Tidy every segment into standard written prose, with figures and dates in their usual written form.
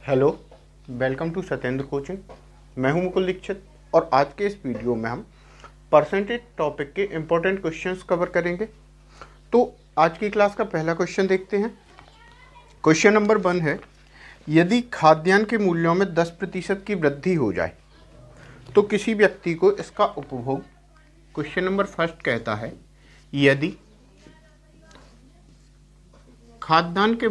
Hello, welcome to Satyendra coaching. मैं हूं मुकुल दीक्षित और आज के इस वीडियो में हम परसेंटेज टॉपिक के इम्पोर्टेंट क्वेश्चंस कवर करेंगे। तो आज की क्लास का पहला क्वेश्चन देखते हैं। क्वेश्चन नंबर 1 है, यदि खाद्यान्न के मूल्यों में 10% की वृद्धि हो जाए तो किसी व्यक्ति को इसका उपभोग। क्वेश्चन नंबर 1 कहता है, यदि खाद्यान्न के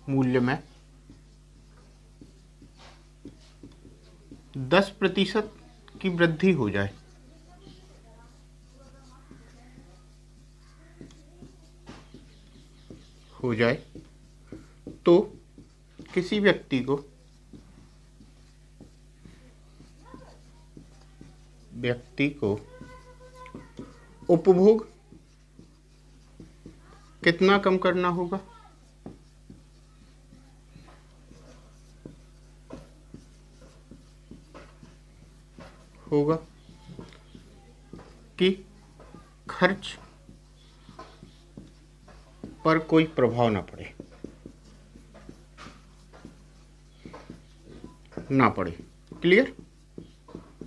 मूल्य में 10% की वृद्धि हो जाए तो किसी व्यक्ति को उपभोग कितना कम करना होगा। कि खर्च पर कोई प्रभाव ना पड़े। क्लियर।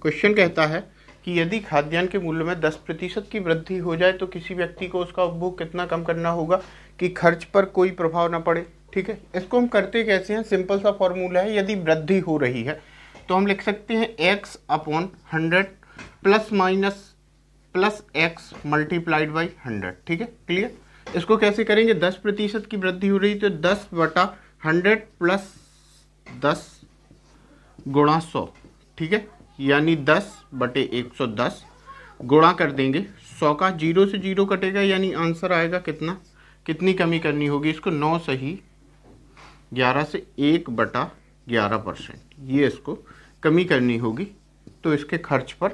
क्वेश्चन कहता है कि यदि खाद्यान्न के मूल्य में 10% की वृद्धि हो जाए तो किसी व्यक्ति को उसका उपभोग कितना कम करना होगा कि खर्च पर कोई प्रभाव ना पड़े। ठीक है, इसको हम करते कैसे हैं, सिंपल सा फॉर्मूला है। यदि वृद्धि हो रही है तो हम लिख सकते हैं x/100 plus x multiplied by 100। ठीक है, क्लियर। इसको कैसे करेंगे, 10% की वृद्धि हो रही तो 10/100 प्लस 10 गुणा 100। ठीक है, यानी 10/110 गुणा कर देंगे 100 का, 0 से 0 कटेगा यानी आंसर आएगा कितनी कमी करनी होगी इसको, 9 सही 11 से 1/11%। ये इसको कमी करनी होगी तो इसके खर्च पर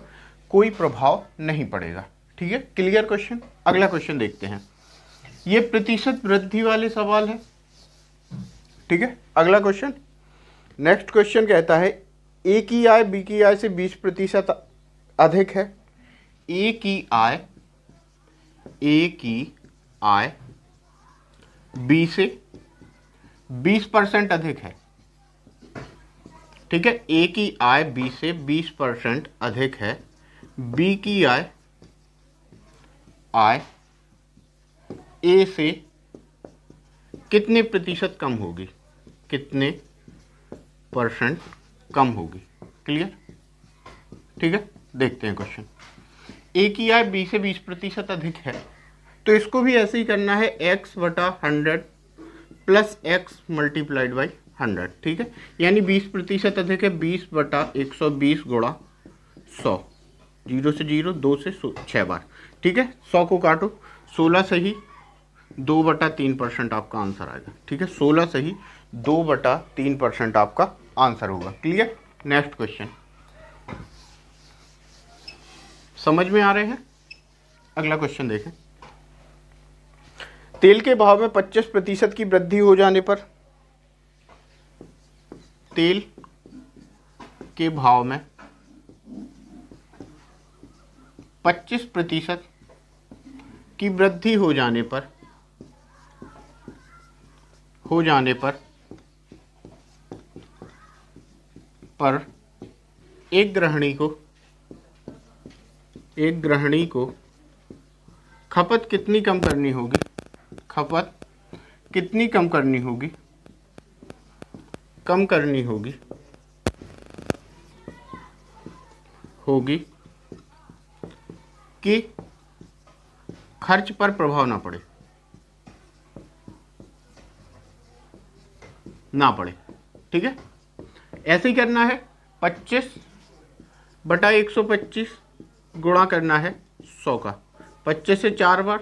कोई प्रभाव नहीं पड़ेगा। ठीक है, क्लियर क्वेश्चन। अगला क्वेश्चन देखते हैं। ये प्रतिशत वृद्धि वाले सवाल है। ठीक है, अगला क्वेश्चन। नेक्स्ट क्वेश्चन कहता है, ए की आय बी की आय से 20% अधिक है। ए की आय बी से 20% अधिक है। ठीक है, ए की आय बी से 20% अधिक है। बी की आय ए से कितने प्रतिशत कम होगी, कितने % कम होगी। क्लियर। ठीक है, देखते हैं क्वेश्चन। ए की आय बी से 20% अधिक है तो इसको भी ऐसे ही करना है, x/100 plus x multiplied by 100। ठीक है, यानी 20% अधिक है, 20/120 गुणा 100, 0 से 0, 2 से 6 बार। ठीक है, 100 को काटो, 16 सही 2/3% आपका आंसर आएगा। ठीक है, 16 सही 2/3% आपका आंसर होगा। क्लियर। नेक्स्ट क्वेश्चन समझ में आ रहे हैं। अगला क्वेश्चन देखें। तेल के भाव में 25% की वृद्धि हो जाने पर, तेल के भाव में 25% की वृद्धि हो जाने पर एक गृहिणी को खपत कितनी कम करनी होगी, कि खर्च पर प्रभाव ना पड़े। ठीक है, ऐसे ही करना है, 25/125 गुणा करना है 100 का, 25 से 4 बार,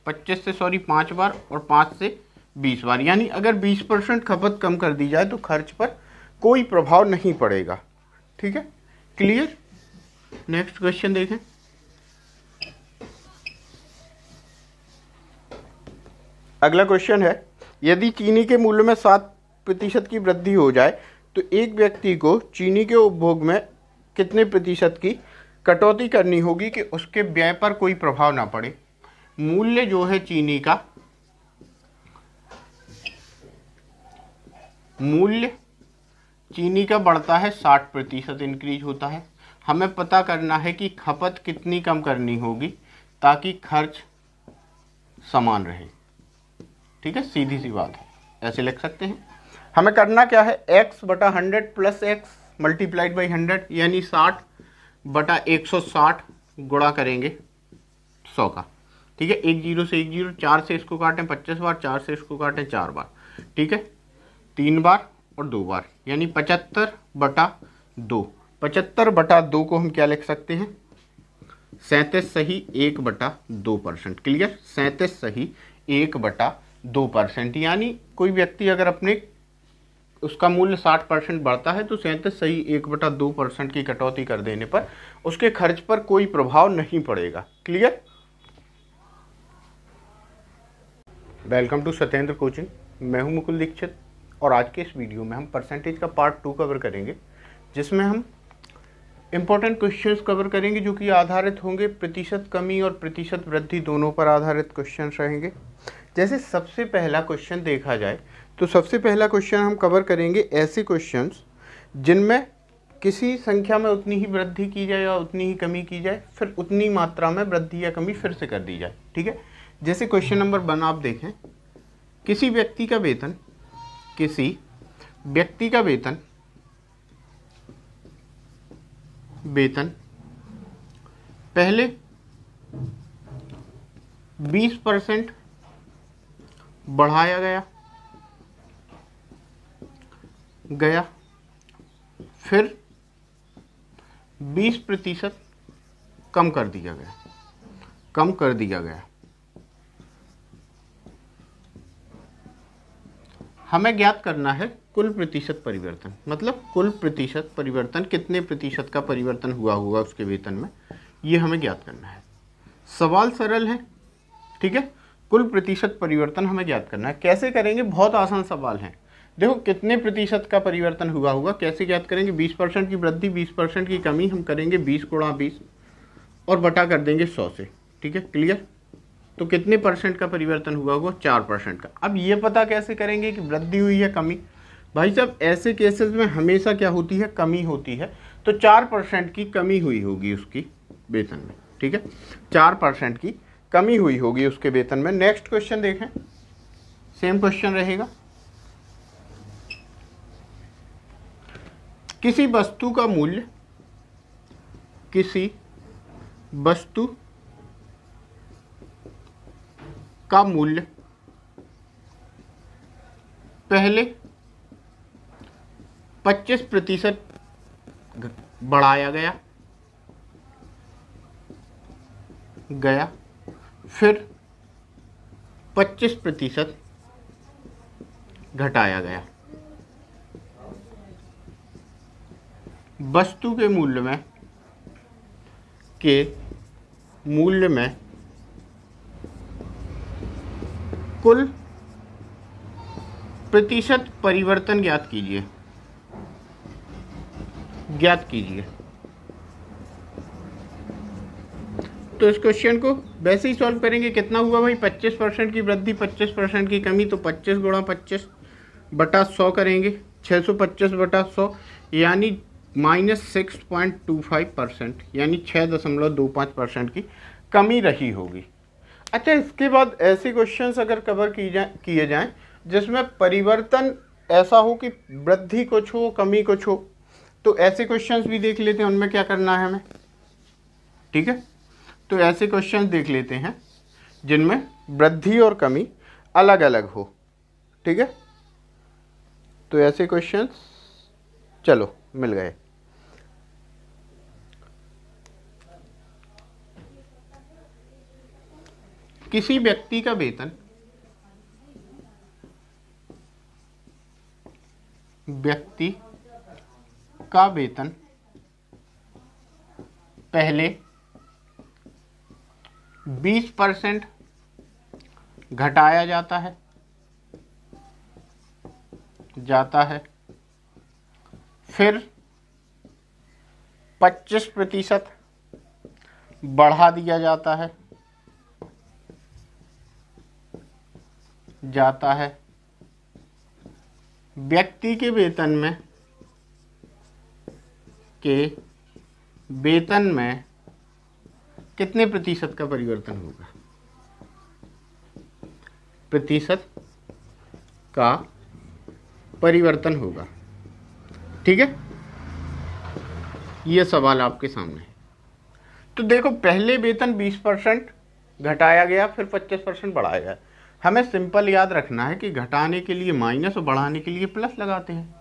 5 बार और 5 से 20 बार। यानी अगर 20% खपत कम कर दी जाए तो खर्च पर कोई प्रभाव नहीं पड़ेगा। ठीक है, क्लियर। नेक्स्ट क्वेश्चन देखें। अगला क्वेश्चन है, यदि चीनी के मूल्य में 7% की वृद्धि हो जाए तो एक व्यक्ति को चीनी के उपभोग में कितने प्रतिशत की कटौती करनी होगी कि उसके व्यय पर कोई प्रभाव ना पड़े। मूल्य जो है चीनी का मूल्य चीनी का बढ़ता है 60% इंक्रीज होता है। हमें पता करना है कि खपत कितनी कम करनी होगी ताकि खर्च समान रहे। ठीक है, सीधी सी बात है, ऐसे लिख सकते हैं। हमें करना क्या है, x/100 plus x multiplied by 100 यानी 60/160 गुणा करेंगे 100 का। ठीक है, एक जीरो से एक जीरो, 4 से इसको काटें 25 बार, 4 से इसको काटें 4 बार। ठीक है, 3 बार और 2 बार यानी 75/2। 75/2 को हम क्या लिख सकते हैं, 37 सही 1/2%। क्लियर, 37 सही 1/2%। यानी कोई व्यक्ति अगर अपने उसका मूल्य 60% बढ़ता है तो 37 सही 1/2% की कटौती कर देने पर उसके खर्च पर कोई प्रभाव नहीं पड़ेगा। Clear. Welcome to Satyendra coaching, मैं हूं मुकुल दीक्षित और आज के इस वीडियो में हम परसेंटेज का पार्ट 2 कवर करेंगे, जिसमें हम इंपॉर्टेंट क्वेश्चंस कवर करेंगे जो कि आधारित होंगे प्रतिशत कमी और प्रतिशत वृद्धि दोनों पर आधारित क्वेश्चंस रहेंगे। जैसे सबसे पहला क्वेश्चन देखा जाए तो सबसे पहला क्वेश्चन हम कवर करेंगे ऐसे क्वेश्चंस जिनमें किसी संख्या में उतनी ही वृद्धि की जाए या उतनी ही कमी की जाए, फिर उतनी मात्रा में वृद्धि या कमी फिर से कर दी जाए। ठीक है, जैसे क्वेश्चन नंबर 1 आप देखें, किसी व्यक्ति का वेतन पहले 20% बढ़ाया गया, फिर 20% कम कर दिया गया। हमें ज्ञात करना है कुल प्रतिशत परिवर्तन, मतलब कुल प्रतिशत परिवर्तन, कितने प्रतिशत का परिवर्तन हुआ होगा उसके वेतन में, ये हमें ज्ञात करना है। सवाल सरल है। ठीक है, कुल प्रतिशत परिवर्तन हमें ज्ञात करना है। कैसे करेंगे, बहुत आसान सवाल है। देखो, कितने प्रतिशत का परिवर्तन हुआ होगा, कैसे ज्ञात करेंगे, 20% की वृद्धि 20% की कमी हम करेंगे 20 × 20 और बटा कर देंगे 100 से। ठीक है, क्लियर। तो कितने परसेंट का परिवर्तन हुआ होगा, 4% का। अब ये पता कैसे करेंगे कि वृद्धि हुई है कमी, भाई साहब ऐसे केसेस में हमेशा क्या होती है, कमी होती है। तो 4% की कमी हुई होगी उसकी वेतन में। ठीक है, 4% की कमी हुई होगी उसके वेतन में। नेक्स्ट क्वेश्चन देखें, सेम क्वेश्चन रहेगा। किसी वस्तु का मूल्य पहले 25% बढ़ाया गया, फिर 25% घटाया गया। वस्तु के मूल्य में कुल प्रतिशत परिवर्तन ज्ञात कीजिए। तो इस क्वेश्चन को वैसे ही सॉल्व करेंगे। कितना हुआ भाई, 25% की वृद्धि 25% की कमी, तो 25 × 25/100 करेंगे, 625/100 यानी -6.25%, यानी 6.25% की कमी रही होगी। अच्छा, इसके बाद ऐसे क्वेश्चंस अगर कवर किए जाएं जिसमें परिवर्तन ऐसा हो कि वृद्धि कुछ हो कमी कुछ हो, तो ऐसे क्वेश्चंस भी देख लेते हैं, उनमें क्या करना है हमें। ठीक है, तो ऐसे क्वेश्चंस देख लेते हैं जिनमें वृद्धि और कमी अलग अलग हो। ठीक है, तो ऐसे क्वेश्चंस चलो मिल गए। किसी व्यक्ति का वेतन पहले 20% घटाया जाता है, फिर 25% बढ़ा दिया जाता है व्यक्ति के वेतन में कितने प्रतिशत का परिवर्तन होगा? प्रतिशत का परिवर्तन होगा। ठीक है, ये सवाल आपके सामने है। तो देखो, पहले वेतन 20% घटाया गया, फिर 25% बढ़ाया गया। हमें सिंपल याद रखना है कि घटाने के लिए माइनस और बढ़ाने के लिए प्लस लगाते हैं।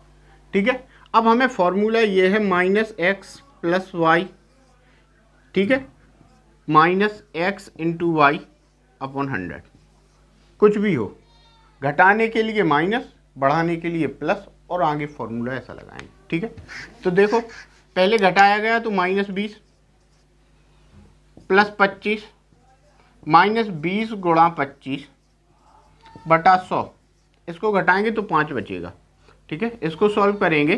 ठीक है, अब हमें फॉर्मूला ये है -x + y। ठीक है, -x × y / 100। कुछ भी हो, घटाने के लिए माइनस, बढ़ाने के लिए प्लस, और आगे फॉर्मूला ऐसा लगाएंगे। ठीक है, तो देखो, पहले घटाया गया तो -20 + 25, -20 × 25 / 100। इसको घटाएंगे तो 5 बचेगा। ठीक है, इसको सॉल्व करेंगे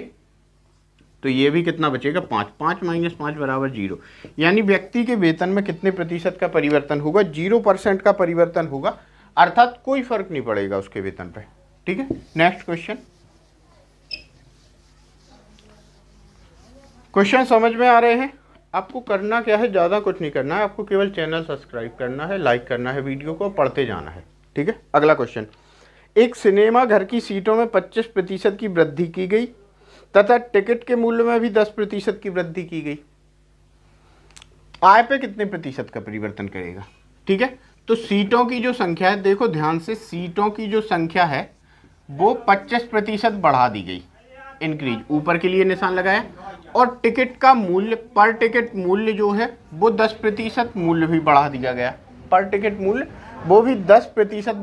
तो ये भी कितना बचेगा? 5। 5 - 5 = 0। यानी व्यक्ति के वेतन में कितने प्रतिशत का परिवर्तन होगा? 0% का परिवर्तन होगा, अर्थात कोई फर्क नहीं पड़ेगा उसके वेतन पे। ठीक है, नेक्स्ट क्वेश्चन। क्वेश्चन समझ में आ रहे हैं? आपको करना क्या है? ज़्यादा कुछ नहीं करना है, आपको केवल चैनल सब्सक्राइब करना है, लाइक करना है, वीडियो को पढ़ते जाना है। ठीक है, अगला क्वेश्चन। एक सिनेमा घर की सीटों में 25% की वृद्धि की गई तथा टिकट के मूल्य में भी 10% की वृद्धि की गई। आय पे कितने प्रतिशत का परिवर्तन करेगा? ठीक है, तो सीटों की जो संख्या है, देखो ध्यान से, सीटों की जो संख्या है वो 25% बढ़ा दी गई, इंक्रीज, ऊपर के लिए निशान लगाया। और टिकट का मूल्य, पर टिकट मूल्य जो है वो 10% मूल्य भी बढ़ा दिया गया। पर टिकट मूल्य वो भी 10%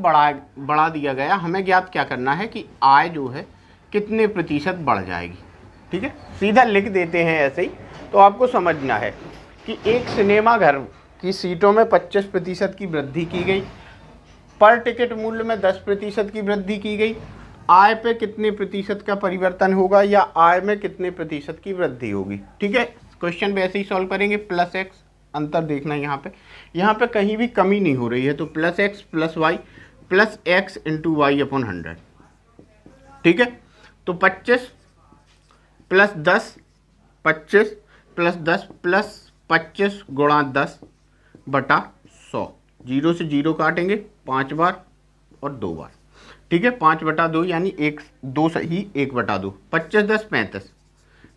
बढ़ा दिया गया। हमें ज्ञात क्या करना है कि आय जो है कितने प्रतिशत बढ़ जाएगी। ठीक है, सीधा लिख देते हैं ऐसे ही, तो आपको समझना है कि एक सिनेमा घर की सीटों में 25% की वृद्धि की गई, पर टिकट मूल्य में 10% की वृद्धि की गई, आय पे कितने प्रतिशत का परिवर्तन होगा या आय में कितने प्रतिशत की वृद्धि होगी। ठीक है, क्वेश्चन वैसे ही सॉल्व करेंगे। +x, अंतर देखना यहाँ पे कहीं भी कमी नहीं हो रही है, तो +x + y + x × y / 100। ठीक है, तो 25 + 10, 25 + 10 + 25 × 10 / 100। 0 से 0 काटेंगे 5 बार और 2 बार। ठीक है, 5/2 यानी 2 सही 1/2। 25 × 10 = 35,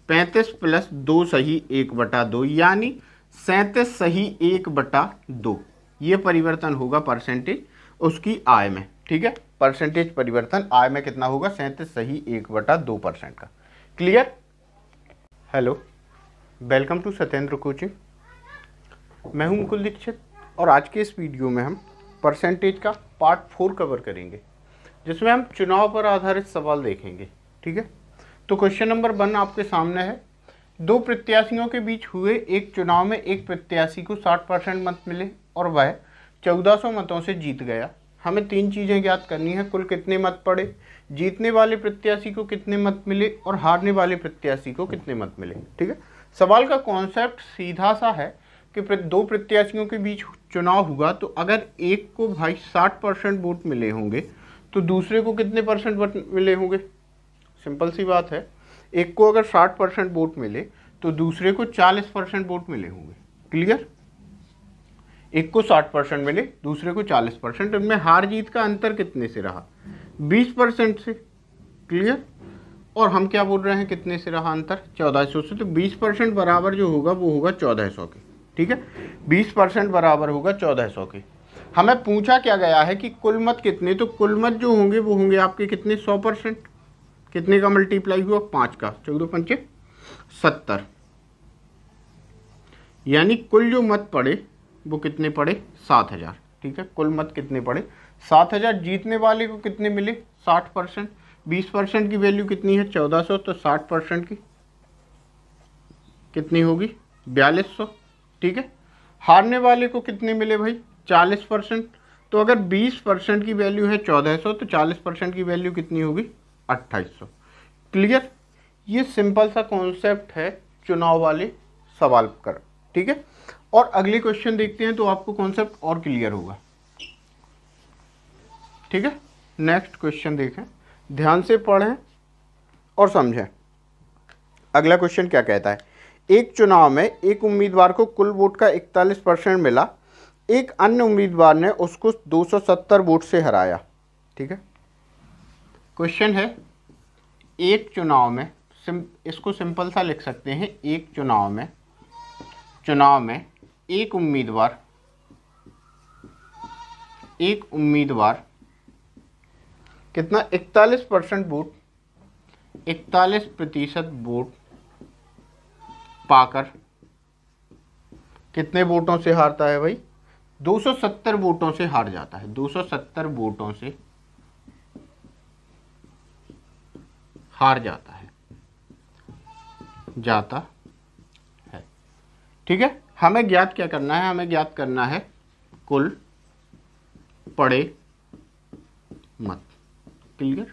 35 + 2 सही 1/2 यानी 37 सही 1/2। ये परिवर्तन होगा परसेंटेज उसकी आय में। ठीक है, परसेंटेज परिवर्तन आय में कितना होगा? 37 सही 1/2% का। Clear? Hello, welcome to Satyendra coaching. मैं हूं मुकुल दीक्षित और आज के इस वीडियो में हम परसेंटेज का पार्ट 4 कवर करेंगे, जिसमें हम चुनाव पर आधारित सवाल देखेंगे। ठीक है, तो क्वेश्चन नंबर 1 आपके सामने है। 2 प्रत्याशियों के बीच हुए एक चुनाव में एक प्रत्याशी को 60% मत मिले और वह 1400 मतों से जीत गया। हमें 3 चीज़ें ज्ञात करनी है। कुल कितने मत पड़े, जीतने वाले प्रत्याशी को कितने मत मिले और हारने वाले प्रत्याशी को कितने मत मिले। ठीक है, सवाल का कॉन्सेप्ट सीधा सा है कि 2 प्रत्याशियों के बीच चुनाव हुआ, तो अगर एक को भाई 60% वोट मिले होंगे तो दूसरे को कितने % वोट मिले होंगे? सिंपल सी बात है, एक को अगर 60% वोट मिले तो दूसरे को 40% वोट मिले होंगे। क्लियर? एक को 60% मिले, दूसरे को 40%। इनमें हार जीत का अंतर कितने से रहा? 20% से। क्लियर? और हम क्या बोल रहे हैं, कितने से रहा अंतर? 1400 से। तो 20% बराबर जो होगा वो होगा 1400 के। ठीक है, 20% बराबर होगा 1400 के। हमें पूछा क्या गया है कि कुल मत कितने, तो कुल मत जो होंगे वो होंगे आपके कितने? 100%। कितने का मल्टीप्लाई हुआ? 5 का। 14 × 5 = 70। यानी कुल जो मत पड़े वो कितने पड़े? 7000। ठीक है, कुल मत कितने पड़े? 7000। जीतने वाले को कितने मिले? 60%। 20% की वैल्यू कितनी है? 1400। तो 60% की कितनी होगी? 4200। ठीक है, हारने वाले को कितने मिले भाई? 40%। तो अगर 20% की वैल्यू है 1400 तो 40% की वैल्यू कितनी होगी? 2800। क्लियर? ये सिंपल सा कॉन्सेप्ट है चुनाव वाले सवाल कर। ठीक है, और अगले क्वेश्चन देखते हैं तो आपको कॉन्सेप्ट और क्लियर होगा। ठीक है, नेक्स्ट क्वेश्चन देखें, ध्यान से पढ़ें और समझें। अगला क्वेश्चन क्या कहता है, एक चुनाव में एक उम्मीदवार को कुल वोट का 41% मिला, एक अन्य उम्मीदवार ने उसको 270 वोट से हराया। ठीक है, क्वेश्चन है एक चुनाव में, इसको सिंपल सा लिख सकते हैं, एक चुनाव में एक उम्मीदवार कितना 41% वोट, 41% वोट पाकर कितने वोटों से हारता है भाई, 270 वोटों से हार जाता है, 270 वोटों से हार जाता है ठीक है। हमें ज्ञात क्या करना है, हमें ज्ञात करना है कुल पड़े मत। क्लियर,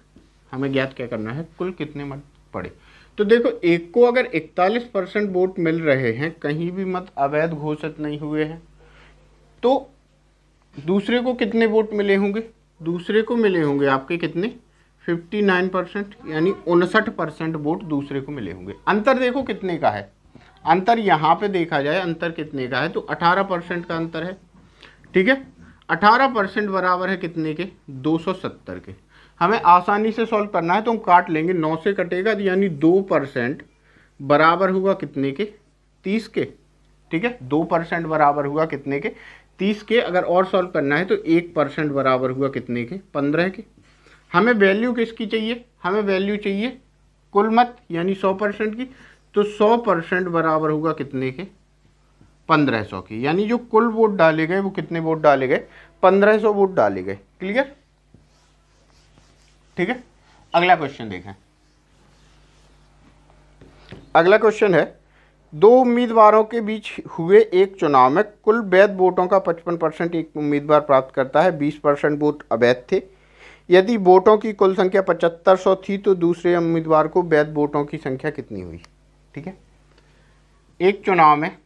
हमें ज्ञात क्या करना है, कुल कितने मत पड़े। तो देखो, एक को अगर 41% वोट मिल रहे हैं, कहीं भी मत अवैध घोषित नहीं हुए हैं, तो दूसरे को कितने वोट मिले होंगे, दूसरे को मिले होंगे आपके कितने 59%, यानी 59% वोट दूसरे को मिले होंगे। अंतर देखो कितने का है, अंतर यहाँ पे देखा जाए अंतर कितने का है, तो 18% का अंतर है। ठीक है, 18% बराबर है कितने के, 270 के। हमें आसानी से सॉल्व करना है तो हम काट लेंगे, 9 से कटेगा, यानी 2% बराबर हुआ कितने के, 30 के। ठीक है, 2% बराबर हुआ कितने के, 30 के। अगर और सॉल्व करना है तो 1% बराबर हुआ कितने के, 15 के। हमें वैल्यू किसकी चाहिए, हमें वैल्यू चाहिए कुल मत यानी 100% की, तो 100% बराबर होगा कितने के, 1500 की। यानी जो कुल वोट डाले गए वो कितने वोट डाले गए, 1500 वोट डाले गए। क्लियर, ठीक है। अगला क्वेश्चन देखें, अगला क्वेश्चन है, दो उम्मीदवारों के बीच हुए एक चुनाव में कुल वैध वोटों का 55% एक उम्मीदवार प्राप्त करता है, 20% वोट अवैध थे। यदि वोटों की कुल संख्या 7500 थी तो दूसरे उम्मीदवार को वैध वोटों की संख्या कितनी हुई। ठीक है, एक चुनाव में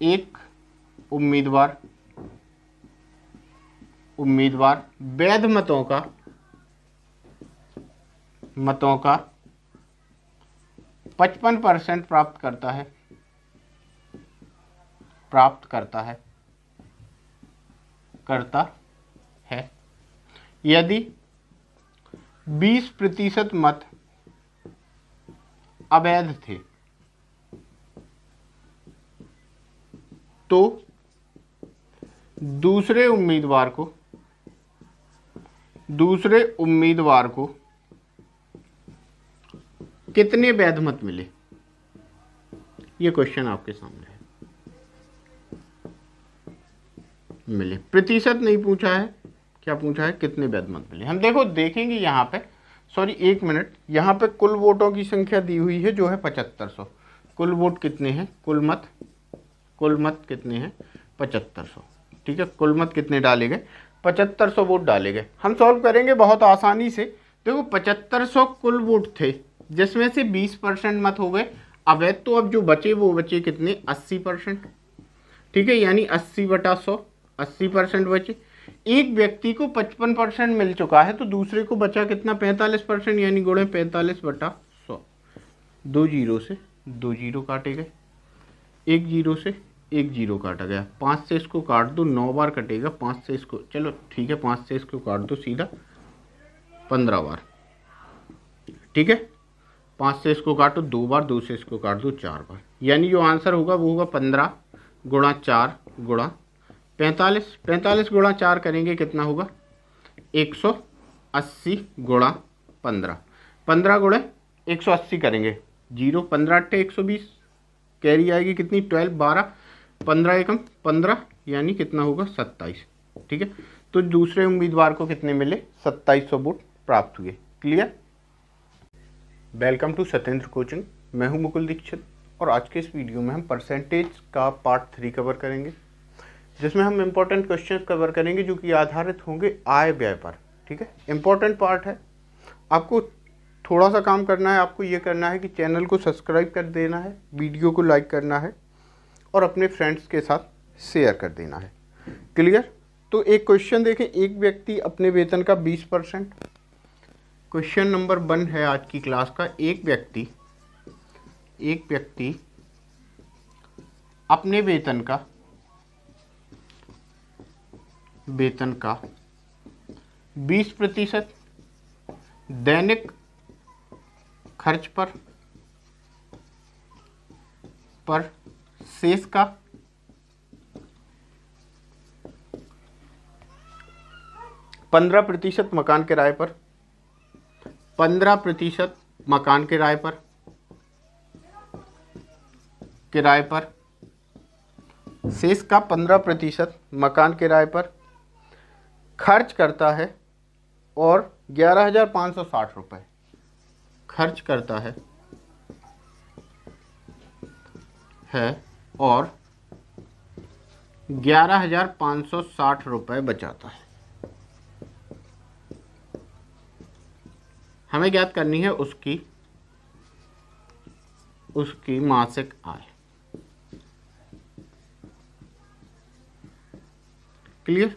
एक उम्मीदवार वैध मतों का 55% प्राप्त करता है। यदि 20% मत अवैध थे तो दूसरे उम्मीदवार को कितने वैध मत मिले। ये क्वेश्चन आपके सामने है, मिले, प्रतिशत नहीं पूछा है, क्या पूछा है, कितने वैध मत मिले। हम देखेंगे यहाँ पे, सॉरी 1 मिनट, यहाँ पे कुल वोटों की संख्या दी हुई है जो है 7500। कुल वोट कितने हैं, कुल मत कितने हैं, 7500। ठीक है, कुल मत कितने डाले गए, 7500 वोट डाले गए। हम सॉल्व करेंगे बहुत आसानी से। देखो 7500 कुल वोट थे, जिसमें से 20% मत हो गए अवैध, तो अब जो बचे वो बचे कितने, 80%। ठीक है, यानी 80/100, 80% बचे। एक व्यक्ति को 55% मिल चुका है तो दूसरे को बचा कितना, 45%, यानी गुणे 45/100। 2 जीरो से 2 जीरो काटे गए, 1 जीरो से 1 जीरो काटा गया, 5 से इसको काट दो, 9 बार कटेगा, 5 से इसको, चलो ठीक है 5 से इसको काट दो सीधा, 15 बार। ठीक है, 5 से इसको काटो 2 बार, 2 से इसको काट दो 4 बार, यानी जो आंसर होगा वो होगा 15 गुणा 4 गुणा 45। 45 गुणा 4 करेंगे कितना होगा, 180 गुणा 15, 15 गुणे 180 करेंगे, 0, 15 8 120, कैरी आएगी कितनी, 12, 12, 15 एकम 15, यानी कितना होगा 27। ठीक है, तो दूसरे उम्मीदवार को कितने मिले, 2700 वोट प्राप्त हुए। Clear. Welcome to Satyendra coaching, मैं हूं मुकुल दीक्षित और आज के इस वीडियो में हम परसेंटेज का पार्ट 3 कवर करेंगे, जिसमें हम इम्पोर्टेंट क्वेश्चन कवर करेंगे जो कि आधारित होंगे आय व्यय पर। ठीक है, इम्पोर्टेंट पार्ट है। आपको थोड़ा सा काम करना है, आपको ये करना है कि चैनल को सब्सक्राइब कर देना है, वीडियो को लाइक करना है और अपने फ्रेंड्स के साथ शेयर कर देना है। क्लियर। तो एक क्वेश्चन देखें, एक व्यक्ति अपने वेतन का 20%, क्वेश्चन नंबर 1 है आज की क्लास का, एक व्यक्ति अपने वेतन का 20% दैनिक खर्च पर शेष का 15% मकान किराए पर, 15% मकान किराए पर शेष का 15% मकान किराए पर खर्च करता है और 11,560 रुपये खर्च करता है और 11,560 रुपये बचाता है। हमें ज्ञात करनी है उसकी मासिक आय। क्लियर?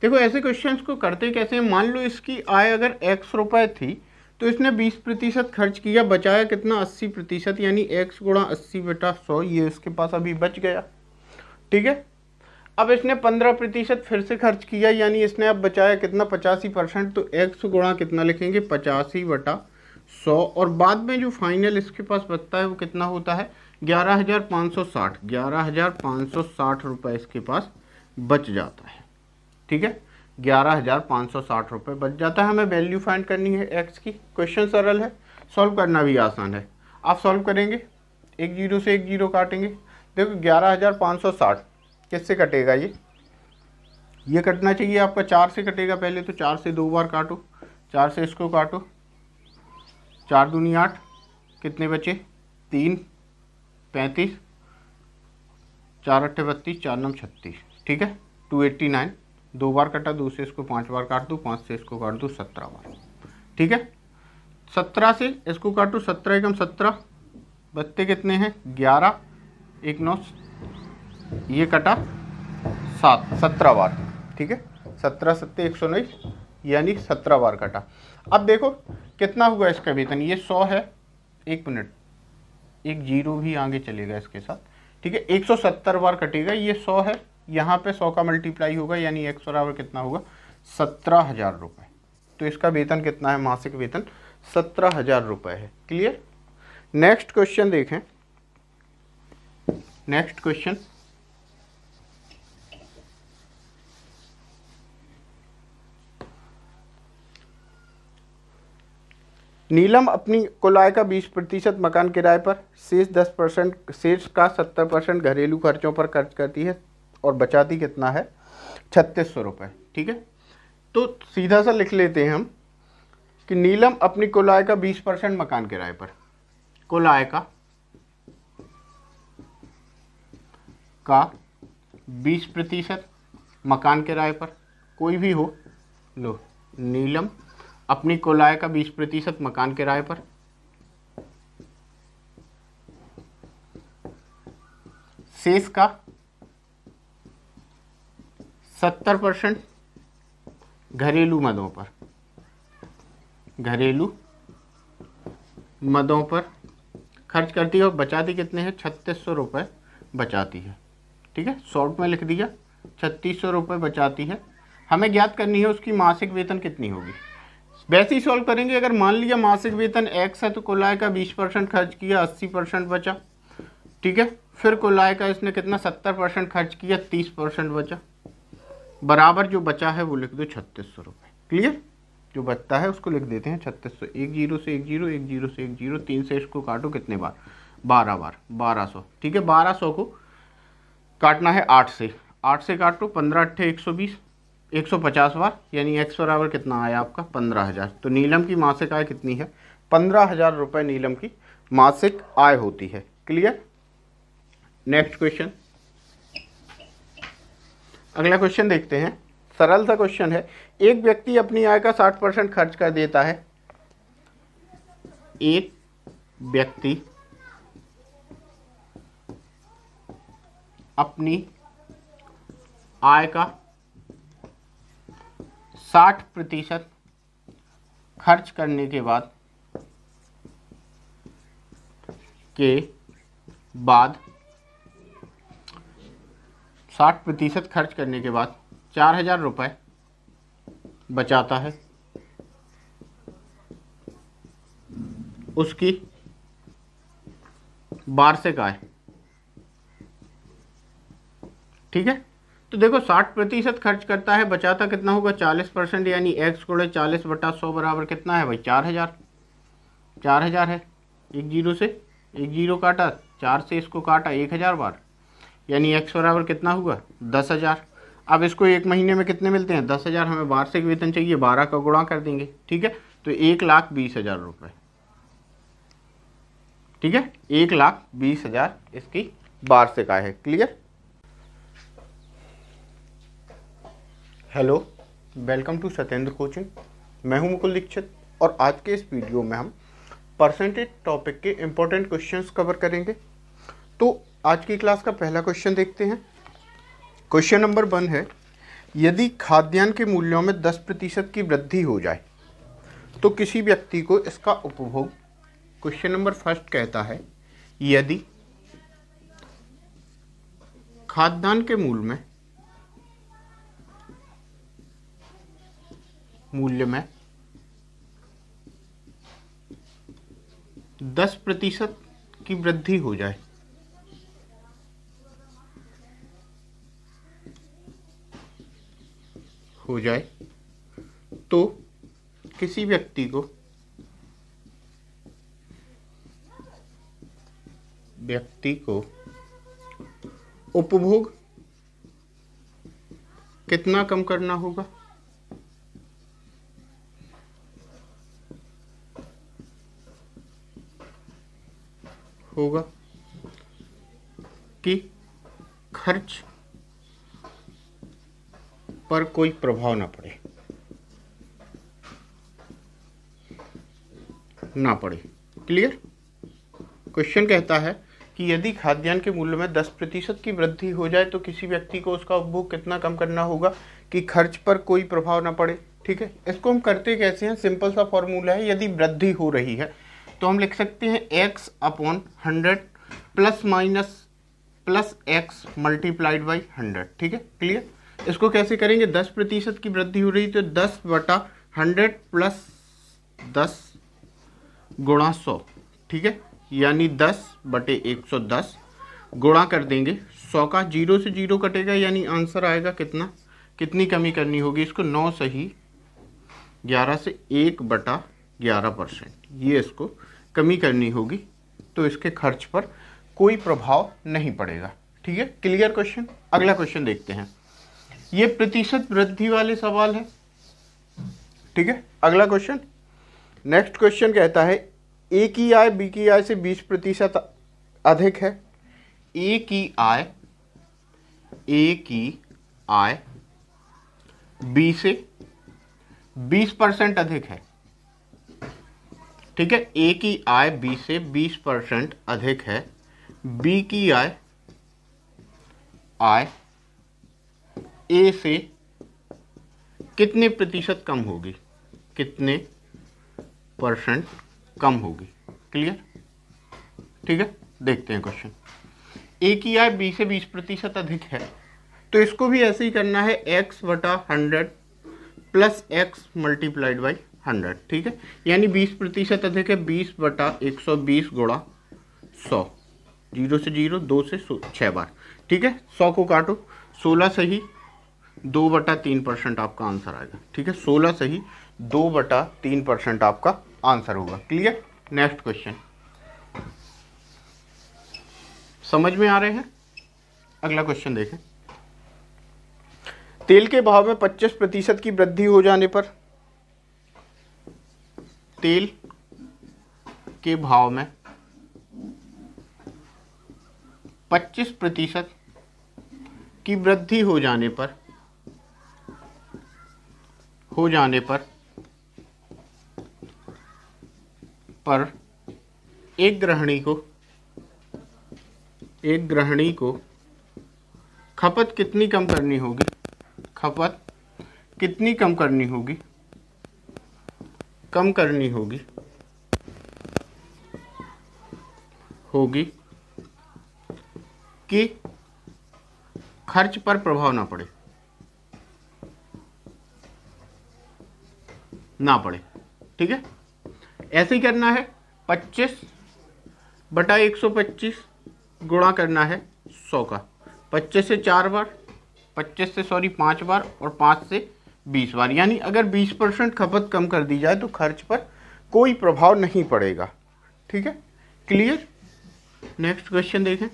देखो ऐसे क्वेश्चंस को करते कैसे हैं, मान लो इसकी आय अगर x रुपए थी तो इसने 20% खर्च किया, बचाया कितना 80%, यानी x गुणा 80/100, ये इसके पास अभी बच गया। ठीक है, अब इसने 15% फिर से खर्च किया, यानी इसने अब बचाया कितना 85%, तो x गुणा कितना लिखेंगे 85/100, और बाद में जो फाइनल इसके पास बचता है वो कितना होता है 11,560 रुपये इसके पास बच जाता है। ठीक है, 11,560 रुपये बच जाता है। हमें वैल्यू फाइंड करनी है x की। क्वेश्चन सरल है, सॉल्व करना भी आसान है। आप सॉल्व करेंगे, एक जीरो से एक जीरो काटेंगे। देखो 11,560 किससे कटेगा, ये कटना चाहिए आपका 4 से कटेगा पहले, तो 4 से 2 बार काटो, 4 से इसको काटो, 4 दूनी 8, कितने बचे 3, 35, 4 8 32, 4 9 36। ठीक है, 289, 2 बार कटा, 2 से इसको 5 बार काट दूँ, 5 से इसको काट दूँ 17 बार। ठीक है, 17 से इसको काटो, 17 एकम 17, बचते कितने हैं 11, 1 9, ये कटा 17 बार। ठीक है, 17 7 119, यानी 17 बार कटा। अब देखो कितना हुआ इसका वेतन, ये 100 है, 1 मिनट, एक जीरो भी आगे चलेगा इसके साथ। ठीक है, 170 बार कटेगा, ये 100 है, यहाँ पे 100 का मल्टीप्लाई होगा, यानी x बराबर कितना होगा 17,000 रुपये। तो इसका वेतन कितना है, मासिक वेतन 17,000 रुपये है। क्लियर? नेक्स्ट क्वेश्चन देखें, नेक्स्ट क्वेश्चन, नीलम अपनी कुल आय का 20% मकान किराए पर, शेष 10%, शेष का 70% घरेलू खर्चों पर खर्च करती है और बचाती कितना है 3600 रुपये। ठीक है, तो सीधा सा लिख लेते हैं हम कि नीलम अपनी कुल आय का 20% मकान किराए पर, कुल आय का 20% मकान किराए पर, कोई भी हो लो, नीलम अपनी कुल आय का 20% मकान किराए पर, शेष का 70% घरेलू मदों पर, घरेलू मदों पर खर्च करती है और बचाती कितने हैं 3600 रुपये बचाती है। ठीक है, शॉर्ट में लिख दिया 3600 रुपये बचाती है। हमें ज्ञात करनी है उसकी मासिक वेतन कितनी होगी। वैसे ही सॉल्व करेंगे, अगर मान लिया मासिक वेतन x है तो कुल आय का 20% खर्च किया, 80% बचा। ठीक है, फिर कुल आय का इसने कितना 70% खर्च किया, 30% बचा, बराबर जो बचा है वो लिख दो 3600 रुपये। क्लियर? जो बचता है उसको लिख देते हैं 3600, एक जीरो से एक जीरो, एक जीरो से एक जीरो, 3 से इसको काटो कितने बार 12 बार, 1200। ठीक है, 1200 को काटना है 8 से, 8 से काटो, 15 8 120, 150 बार, यानी x बराबर कितना आया आपका 15,000। तो नीलम की मासिक आय कितनी है 15,000 रुपये नीलम की मासिक आय होती है। क्लियर? नेक्स्ट क्वेश्चन, अगला क्वेश्चन देखते हैं, सरल सा क्वेश्चन है। एक व्यक्ति अपनी आय का 60% खर्च कर देता है, एक व्यक्ति अपनी आय का 60% खर्च करने के बाद 60% खर्च करने के बाद 4000 रुपये बचाता है, उसकी वार्षिक आय। ठीक है, तो देखो 60% खर्च करता है, बचाता कितना होगा 40%, यानी x गुणे 40/100 बराबर कितना है भाई 4000। 4000 है, एक जीरो से एक जीरो काटा, 4 से इसको काटा 1000 बार, यानी x बराबर कितना होगा 10,000। अब इसको एक महीने में कितने मिलते हैं 10,000, हमें वार्षिक वेतन चाहिए, 12 का गुणा कर देंगे। ठीक है, तो 1,20,000 रुपये। ठीक है, 1,20,000 इसकी वार्षिक आय है। Clear? Hello, welcome to Satyendra coaching. मैं हूं मुकुल दीक्षित और आज के इस वीडियो में हम परसेंटेज टॉपिक के इंपॉर्टेंट क्वेश्चंस कवर करेंगे। तो आज की क्लास का पहला क्वेश्चन देखते हैं। क्वेश्चन नंबर 1 है, यदि खाद्यान्न के मूल्यों में 10% की वृद्धि हो जाए तो किसी व्यक्ति को इसका उपभोग। क्वेश्चन नंबर 1 कहता है, यदि खाद्यान्न के मूल्य में 10% की वृद्धि हो जाए तो किसी व्यक्ति को उपभोग कितना कम करना होगा? कि खर्च पर कोई प्रभाव ना पड़े। क्लियर? क्वेश्चन कहता है कि यदि खाद्यान्न के मूल्य में 10% की वृद्धि हो जाए तो किसी व्यक्ति को उसका उपभोग कितना कम करना होगा कि खर्च पर कोई प्रभाव ना पड़े। ठीक है, इसको हम करते कैसे हैं? सिंपल सा फॉर्मूला है, यदि वृद्धि हो रही है तो हम लिख सकते हैं x/100 plus x multiplied by 100। ठीक है, क्लियर? इसको कैसे करेंगे? 10% की वृद्धि हो रही तो 10/100 प्लस 10 गुणा 100। ठीक है, यानी 10/110 गुणा कर देंगे 100 का, 0 से 0 कटेगा, यानी आंसर आएगा कितना? कितनी कमी करनी होगी इसको? 9 सही 11 से 1/11%, ये इसको कमी करनी होगी, तो इसके खर्च पर कोई प्रभाव नहीं पड़ेगा। ठीक है, क्लियर क्वेश्चन? अगला क्वेश्चन देखते हैं। ये प्रतिशत वृद्धि वाले सवाल है। ठीक है, अगला क्वेश्चन। नेक्स्ट क्वेश्चन कहता है, ए की आय बी की आय से 20% अधिक है। ए की आय बी से 20% अधिक है। ठीक है, ए की आय बी से 20% अधिक है। बी की आय ए से कितने प्रतिशत कम होगी? कितने परसेंट कम होगी? क्लियर? ठीक है, देखते हैं क्वेश्चन। ए की आय बी से 20% अधिक है, तो इसको भी ऐसे ही करना है, x/100 plus x multiplied by 100। ठीक है, यानी 20% अधिक है, 20/120 गुणा 100, 0 से 0, 2 से 6 बार। ठीक है, 100 को काटो, 16 सही 2/3% आपका आंसर आएगा। ठीक है, 16 सही 2/3% आपका आंसर होगा। क्लियर? नेक्स्ट क्वेश्चन समझ में आ रहे हैं? अगला क्वेश्चन देखें। तेल के भाव में 25% की वृद्धि हो जाने पर, तेल के भाव में 25% की वृद्धि हो जाने पर एक गृहिणी को खपत कितनी कम करनी होगी? खपत कितनी कम करनी होगी? कम करनी होगी कि खर्च पर प्रभाव ना पड़े, ठीक है। ऐसे ही करना है, 25/125 गुणा करना है 100 का, 25 से 4 बार, 5 बार और 5 से 20 बार। यानी अगर 20% खपत कम कर दी जाए तो खर्च पर कोई प्रभाव नहीं पड़ेगा, ठीक है। क्लियर? नेक्स्ट क्वेश्चन देखें।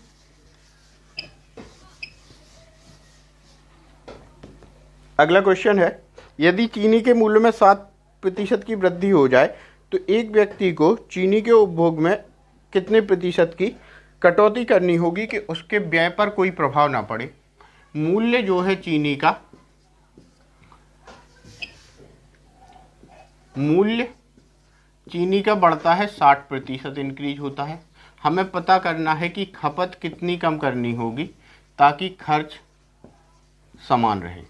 अगला क्वेश्चन है, यदि चीनी के मूल्य में 7% की वृद्धि हो जाए तो एक व्यक्ति को चीनी के उपभोग में कितने प्रतिशत की कटौती करनी होगी कि उसके व्यय पर कोई प्रभाव ना पड़े? मूल्य जो है चीनी का, मूल्य चीनी का बढ़ता है 60% इंक्रीज होता है। हमें पता करना है कि खपत कितनी कम करनी होगी ताकि खर्च समान रहे,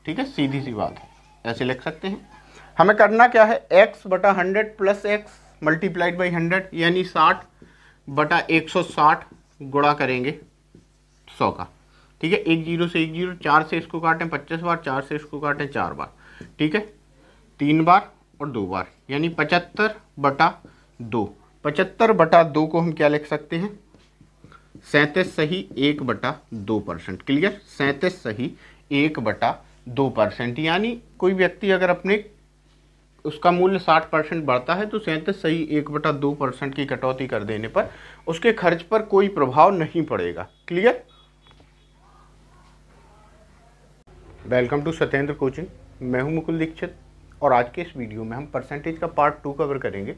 ठीक है। सीधी सी बात है, ऐसे लिख सकते हैं। हमें करना क्या है, x/100 plus x multiplied by 100 यानी 60/160 गुणा करेंगे 100 का, ठीक है। 1 0 से 1 0, 4 से इसको काटें 25 बार, 4 से इसको काटें 4 बार, ठीक है। 3 बार और 2 बार यानी 75/2। 75/2 को हम क्या लिख सकते हैं, 37 सही 1/2%। क्लियर? 37 सही 1/2%। यानी कोई व्यक्ति अगर अपने उसका मूल्य 60% बढ़ता है तो 37 सही 1/2% की कटौती कर देने पर उसके खर्च पर कोई प्रभाव नहीं पड़ेगा। Clear? Welcome to Satyendra coaching. मैं हूं मुकुल दीक्षित और आज के इस वीडियो में हम परसेंटेज का पार्ट 2 कवर करेंगे,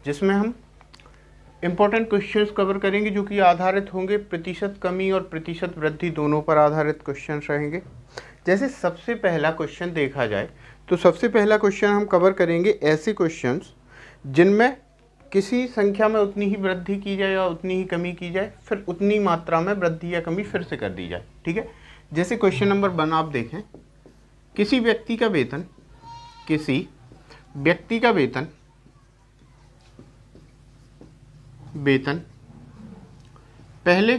जिसमें हम इंपॉर्टेंट क्वेश्चंस कवर करेंगे जो कि आधारित होंगे प्रतिशत कमी और प्रतिशत वृद्धि दोनों पर आधारित क्वेश्चंस रहेंगे। जैसे सबसे पहला क्वेश्चन देखा जाए तो सबसे पहला क्वेश्चन हम कवर करेंगे ऐसे क्वेश्चंस जिनमें किसी संख्या में उतनी ही वृद्धि की जाए या उतनी ही कमी की जाए, फिर उतनी मात्रा में वृद्धि या कमी फिर से कर दी जाए, ठीक है। जैसे क्वेश्चन नंबर 1 आप देखें, किसी व्यक्ति का वेतन पहले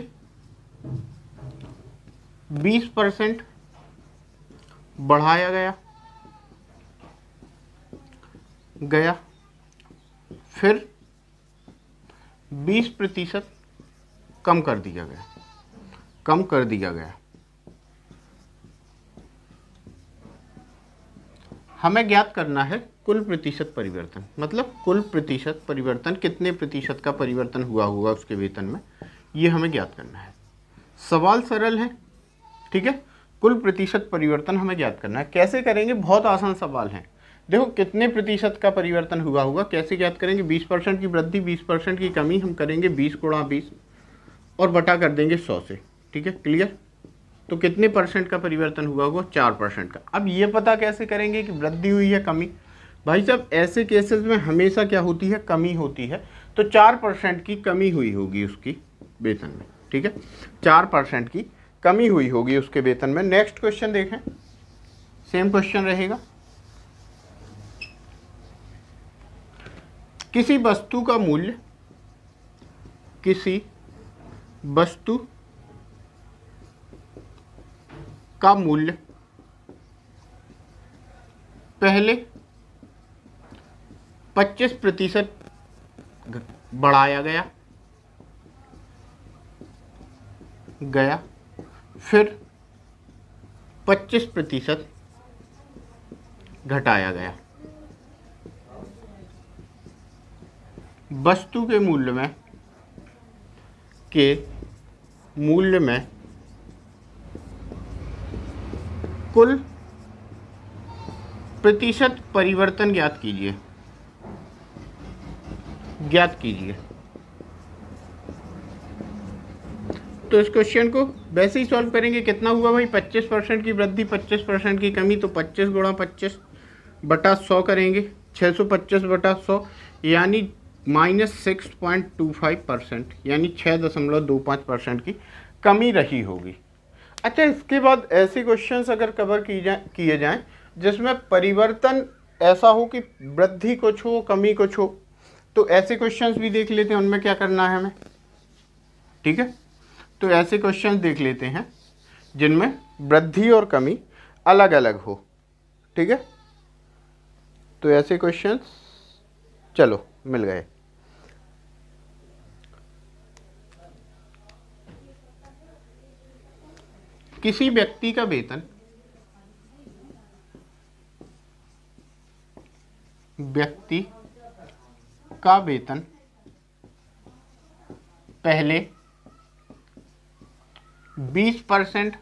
20% बढ़ाया गया, फिर 20% कम कर दिया गया। हमें ज्ञात करना है कुल प्रतिशत परिवर्तन, मतलब कुल प्रतिशत परिवर्तन कितने प्रतिशत का परिवर्तन हुआ होगा उसके वेतन में, ये हमें ज्ञात करना है। सवाल सरल है, ठीक है। कुल प्रतिशत परिवर्तन हमें ज्ञात करना है। कैसे करेंगे? बहुत आसान सवाल है। देखो कितने प्रतिशत का परिवर्तन हुआ होगा, कैसे ज्ञात करेंगे? 20% की वृद्धि, 20% की कमी, हम करेंगे 20 × 20 और बटा कर देंगे 100 से, ठीक है। क्लियर? तो कितने परसेंट का परिवर्तन हुआ होगा? 4% का। अब ये पता कैसे करेंगे कि वृद्धि हुई है कमी? भाई साहब ऐसे केसेस में हमेशा क्या होती है, कमी होती है। तो 4% की कमी हुई होगी उसकी वेतन में, ठीक है। 4% की कमी हुई होगी उसके वेतन में। नेक्स्ट क्वेश्चन देखें, सेम क्वेश्चन रहेगा। किसी वस्तु का मूल्य पहले 25% बढ़ाया गया, फिर 25% घटाया गया। वस्तु के मूल्य में कुल प्रतिशत परिवर्तन ज्ञात कीजिए। तो इस क्वेश्चन को वैसे ही सॉल्व करेंगे। कितना हुआ भाई? 25% की वृद्धि, 25% की कमी, तो 25 × 25/100 करेंगे। 625/100 यानी -6.25%, यानी 6.25% की कमी रही होगी। अच्छा, इसके बाद ऐसे क्वेश्चंस अगर कवर किए जाएं जिसमें परिवर्तन ऐसा हो कि वृद्धि कुछ हो कमी कुछ हो, तो ऐसे क्वेश्चंस भी देख लेते हैं, उनमें क्या करना है हमें। ठीक है, तो ऐसे क्वेश्चंस देख लेते हैं जिनमें वृद्धि और कमी अलग अलग हो। ठीक है, तो ऐसे क्वेश्चंस चलो मिल गए। किसी व्यक्ति का वेतन पहले 20%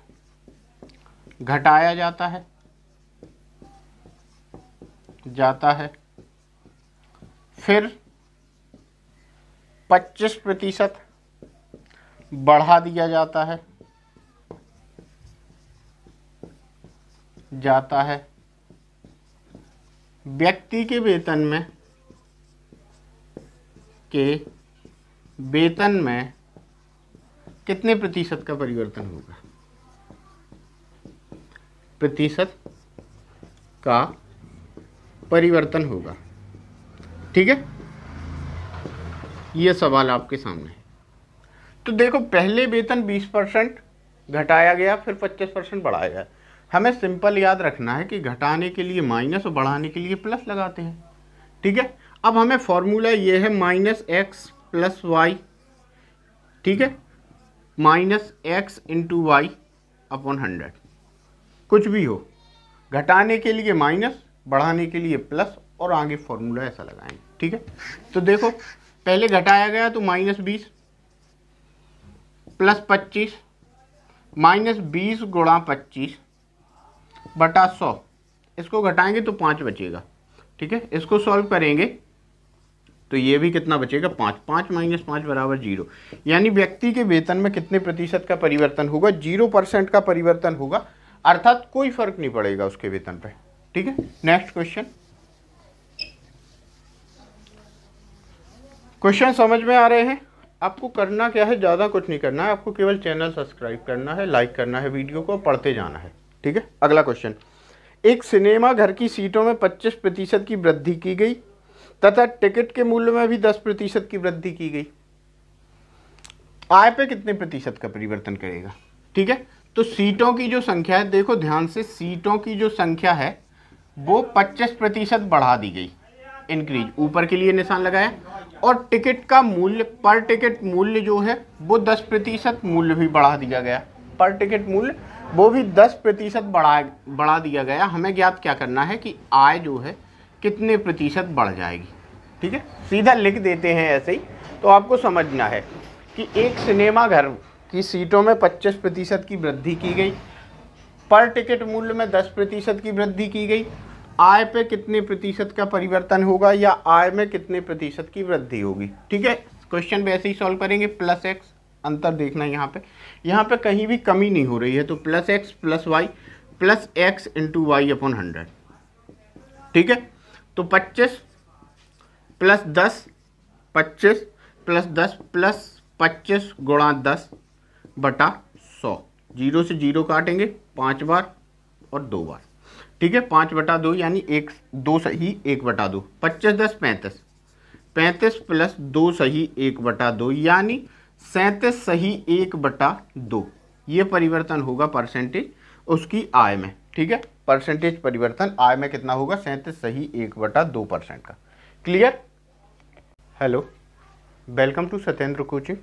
घटाया जाता है, फिर 25% बढ़ा दिया जाता है। व्यक्ति के वेतन में कितने प्रतिशत का परिवर्तन होगा? प्रतिशत का परिवर्तन होगा। ठीक है, ये सवाल आपके सामने है। तो देखो, पहले वेतन 20% घटाया गया, फिर 25% बढ़ाया गया। हमें सिंपल याद रखना है कि घटाने के लिए माइनस और बढ़ाने के लिए प्लस लगाते हैं। ठीक है, अब हमें फॉर्मूला ये है -x + y। ठीक है, -x × y / 100। कुछ भी हो, घटाने के लिए माइनस, बढ़ाने के लिए प्लस, और आगे फॉर्मूला ऐसा लगाएंगे। ठीक है, तो देखो पहले घटाया गया तो -20 + 25, -20 × 25 बटा 100। इसको घटाएंगे तो 5 बचेगा। ठीक है, इसको सॉल्व करेंगे तो ये भी कितना बचेगा? 5। 5 - 5 = 0। यानी व्यक्ति के वेतन में कितने प्रतिशत का परिवर्तन होगा? 0% का परिवर्तन होगा, अर्थात कोई फर्क नहीं पड़ेगा उसके वेतन पे। ठीक है, नेक्स्ट क्वेश्चन समझ में आ रहे हैं? आपको करना क्या है? ज़्यादा कुछ नहीं करना है, आपको केवल चैनल सब्सक्राइब करना है, लाइक करना है, वीडियो को पढ़ते जाना है। ठीक है, अगला क्वेश्चन। एक सिनेमा घर की सीटों में 25% की वृद्धि की गई तथा टिकट के मूल्य में भी 10% की वृद्धि की गई। आय पे कितने प्रतिशत का परिवर्तन करेगा? ठीक है, तो सीटों की जो संख्या है, देखो ध्यान से, सीटों की जो संख्या है वो 25% बढ़ा दी गई, इंक्रीज, ऊपर के लिए निशान लगाया, और टिकट का मूल्य, पर टिकट मूल्य जो है वो 10% मूल्य भी बढ़ा दिया गया। पर टिकट मूल्य वो भी 10% बढ़ा दिया गया। हमें ज्ञात क्या करना है कि आय जो है कितने प्रतिशत बढ़ जाएगी। ठीक है, सीधा लिख देते हैं ऐसे ही, तो आपको समझना है कि एक सिनेमा घर की सीटों में 25% की वृद्धि की गई, पर टिकट मूल्य में 10% की वृद्धि की गई, आय पे कितने प्रतिशत का परिवर्तन होगा या आय में कितने प्रतिशत की वृद्धि होगी। ठीक है, क्वेश्चन वैसे ही सॉल्व करेंगे। +x, अंतर देखना है यहाँ पे कहीं भी कमी नहीं हो रही है, तो +x + y + x × y / 100। ठीक है, तो 25 + 10, 25 + 10 + 25 × 10 बटा 100। 0 से 0 काटेंगे 5 बार और 2 बार। ठीक है, 5/2 यानी 2 सही 1/2। 25 × 10 = 35, 35 + 2 सही 1/2 यानी 37 सही 1/2। ये परिवर्तन होगा परसेंटेज उसकी आय में। ठीक है, परसेंटेज परिवर्तन आय में कितना होगा? 37 सही 1/2% का। Clear? Hello, welcome to Satyendra coaching.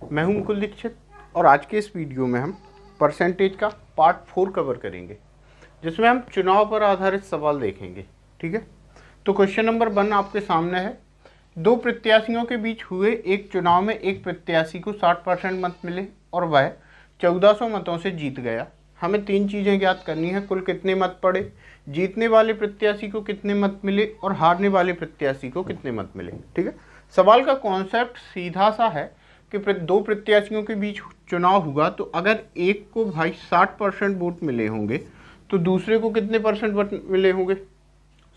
मैं हूं मुकुल दीक्षित, और आज के इस वीडियो में हम परसेंटेज का पार्ट 4 कवर करेंगे, जिसमें हम चुनाव पर आधारित सवाल देखेंगे। ठीक है, तो क्वेश्चन नंबर 1 आपके सामने है। 2 प्रत्याशियों के बीच हुए एक चुनाव में एक प्रत्याशी को 60% मत मिले और वह 1400 मतों से जीत गया। हमें 3 चीज़ें ज्ञात करनी है। कुल कितने मत पड़े, जीतने वाले प्रत्याशी को कितने मत मिले और हारने वाले प्रत्याशी को कितने मत मिले। ठीक है, सवाल का कॉन्सेप्ट सीधा सा है कि 2 प्रत्याशियों के बीच चुनाव हुआ, तो अगर एक को भाई 60% वोट मिले होंगे तो दूसरे को कितने % वोट मिले होंगे?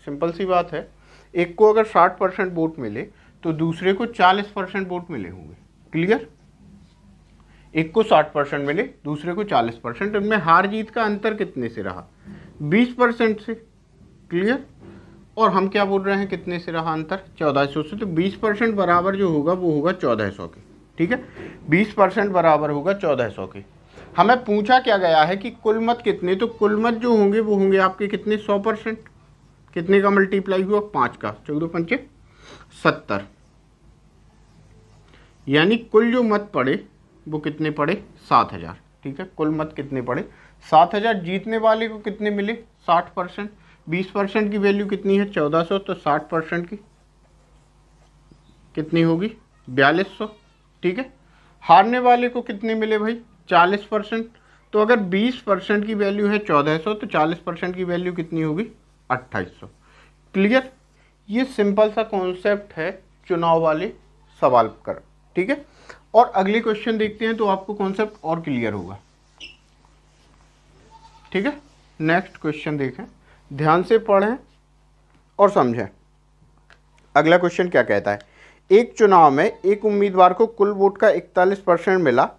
सिंपल सी बात है, एक को अगर 60% वोट मिले तो दूसरे को 40% वोट मिले होंगे। क्लियर? एक को 60% मिले, दूसरे को 40%। इनमें हार जीत का अंतर कितने से रहा? 20% से। क्लियर? और हम क्या बोल रहे हैं, कितने से रहा अंतर? 1400 से। तो 20% बराबर जो होगा वो होगा 1400 के। ठीक है, 20% बराबर होगा 1400 के। हमें पूछा क्या गया है कि कुल मत कितने, तो कुल मत जो होंगे वो होंगे आपके कितने? 100%। कितने का मल्टीप्लाई हुआ? 5 का। 14 पंचे 70। यानी कुल जो मत पड़े वो कितने पड़े? 7000। ठीक है, कुल मत कितने पड़े? 7000। जीतने वाले को कितने मिले? 60%। 20% की वैल्यू कितनी है? 1400। तो 60% की कितनी होगी? 4200। ठीक है, हारने वाले को कितने मिले भाई? 40%। तो अगर 20% की वैल्यू है 1400 तो 40% की वैल्यू कितनी होगी? 2800। क्लियर? ये सिंपल सा कॉन्सेप्ट है चुनाव वाले सवाल कर। ठीक है, और अगले क्वेश्चन देखते हैं तो आपको कॉन्सेप्ट और क्लियर होगा। ठीक है, नेक्स्ट क्वेश्चन देखें, ध्यान से पढ़ें और समझें। अगला क्वेश्चन क्या कहता है? एक चुनाव में एक उम्मीदवार को कुल वोट का 41% मिला,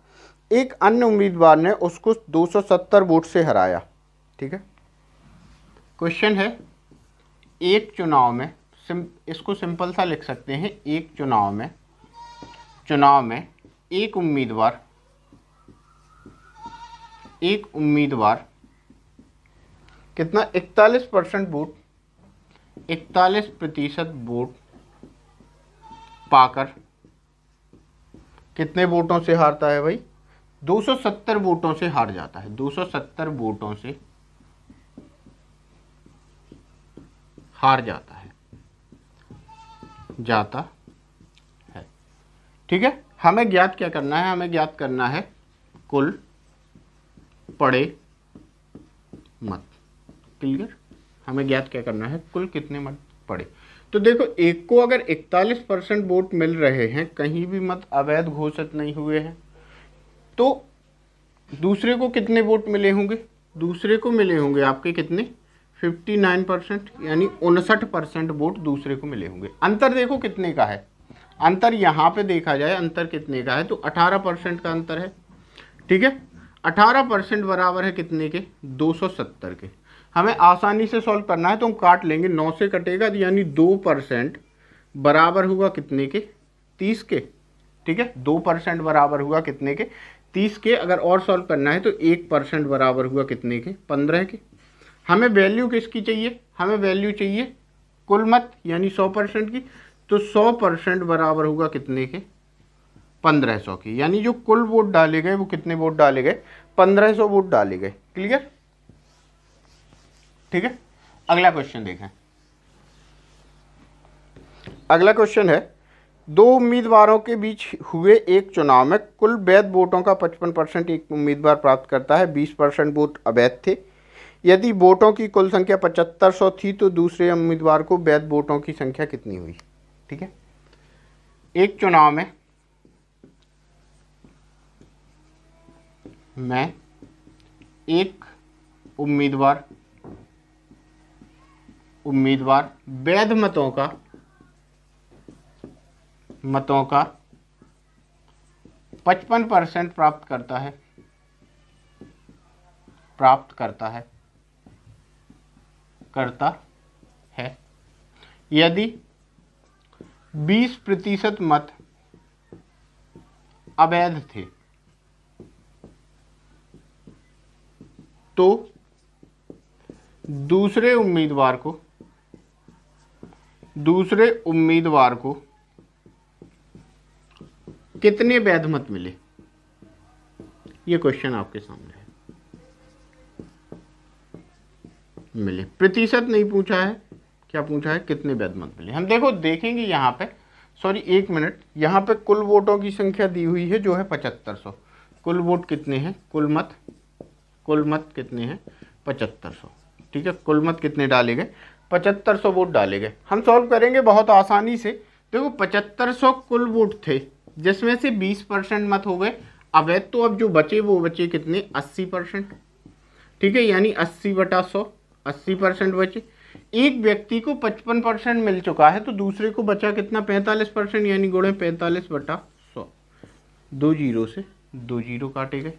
एक अन्य उम्मीदवार ने उसको 270 वोट से हराया। ठीक है, क्वेश्चन है एक चुनाव में, इसको सिंपल सा लिख सकते हैं, एक चुनाव में एक उम्मीदवार कितना? 41% वोट, 41% वोट पाकर कितने वोटों से हारता है भाई? 270 वोटों से हार जाता है। 270 वोटों से हार जाता है। ठीक है, हमें ज्ञात क्या करना है? हमें ज्ञात करना है कुल पड़े मत। क्लियर? हमें ज्ञात क्या करना है? कुल कितने मत पड़े। तो देखो, एक को अगर 41% वोट मिल रहे हैं, कहीं भी मत अवैध घोषित नहीं हुए हैं, तो दूसरे को कितने वोट मिले होंगे? दूसरे को मिले होंगे आपके कितने? 59%, यानी 59% वोट दूसरे को मिले होंगे। अंतर देखो कितने का है, अंतर यहाँ पे देखा जाए अंतर कितने का है, तो 18% का अंतर है। ठीक है, 18% बराबर है कितने के? 270 के। हमें आसानी से सॉल्व करना है तो हम काट लेंगे, 9 से कटेगा, यानी 2% बराबर होगा कितने के? 30 के। ठीक है, 2% बराबर हुआ कितने के? 30 के। अगर और सॉल्व करना है तो 1% बराबर हुआ कितने के? 15 के। हमें वैल्यू किसकी चाहिए? हमें वैल्यू चाहिए कुल मत, यानी 100% की। तो 100% बराबर होगा कितने के? 1500 की। यानी जो कुल वोट डाले गए वो कितने वोट डाले गए? 1500 वोट डाले गए। क्लियर? ठीक है, अगला क्वेश्चन देखें। अगला क्वेश्चन है, दो उम्मीदवारों के बीच हुए एक चुनाव में कुल वैध वोटों का 55% एक उम्मीदवार प्राप्त करता है, 20% वोट अवैध थे। यदि वोटों की कुल संख्या 7500 थी तो दूसरे उम्मीदवार को वैध वोटों की संख्या कितनी हुई? ठीक है, एक चुनाव में एक उम्मीदवार वैध मतों का 55% प्राप्त करता है। यदि 20% मत अवैध थे तो दूसरे उम्मीदवार को कितने वैध मत मिले? ये क्वेश्चन आपके सामने है। मिले, प्रतिशत नहीं पूछा है, क्या पूछा है? कितने वैध मत मिले। हम देखेंगे यहाँ पे, सॉरी 1 मिनट, यहाँ पे कुल वोटों की संख्या दी हुई है जो है 7500। कुल वोट कितने हैं? कुल मत कितने हैं? 7500। ठीक है, कुल मत कितने डाले गए? 7500 वोट डाले गए। हम सॉल्व करेंगे बहुत आसानी से। देखो 7500 कुल वोट थे, जिसमें से 20% मत हो गए अवैध, तो अब जो बचे वो बचे कितने? 80%। ठीक है, यानी 80/100, 80% बचे। एक व्यक्ति को 55% मिल चुका है तो दूसरे को बचा कितना? 45%, यानी गुणे 45/100। 2 जीरो से 2 जीरो काटे गए,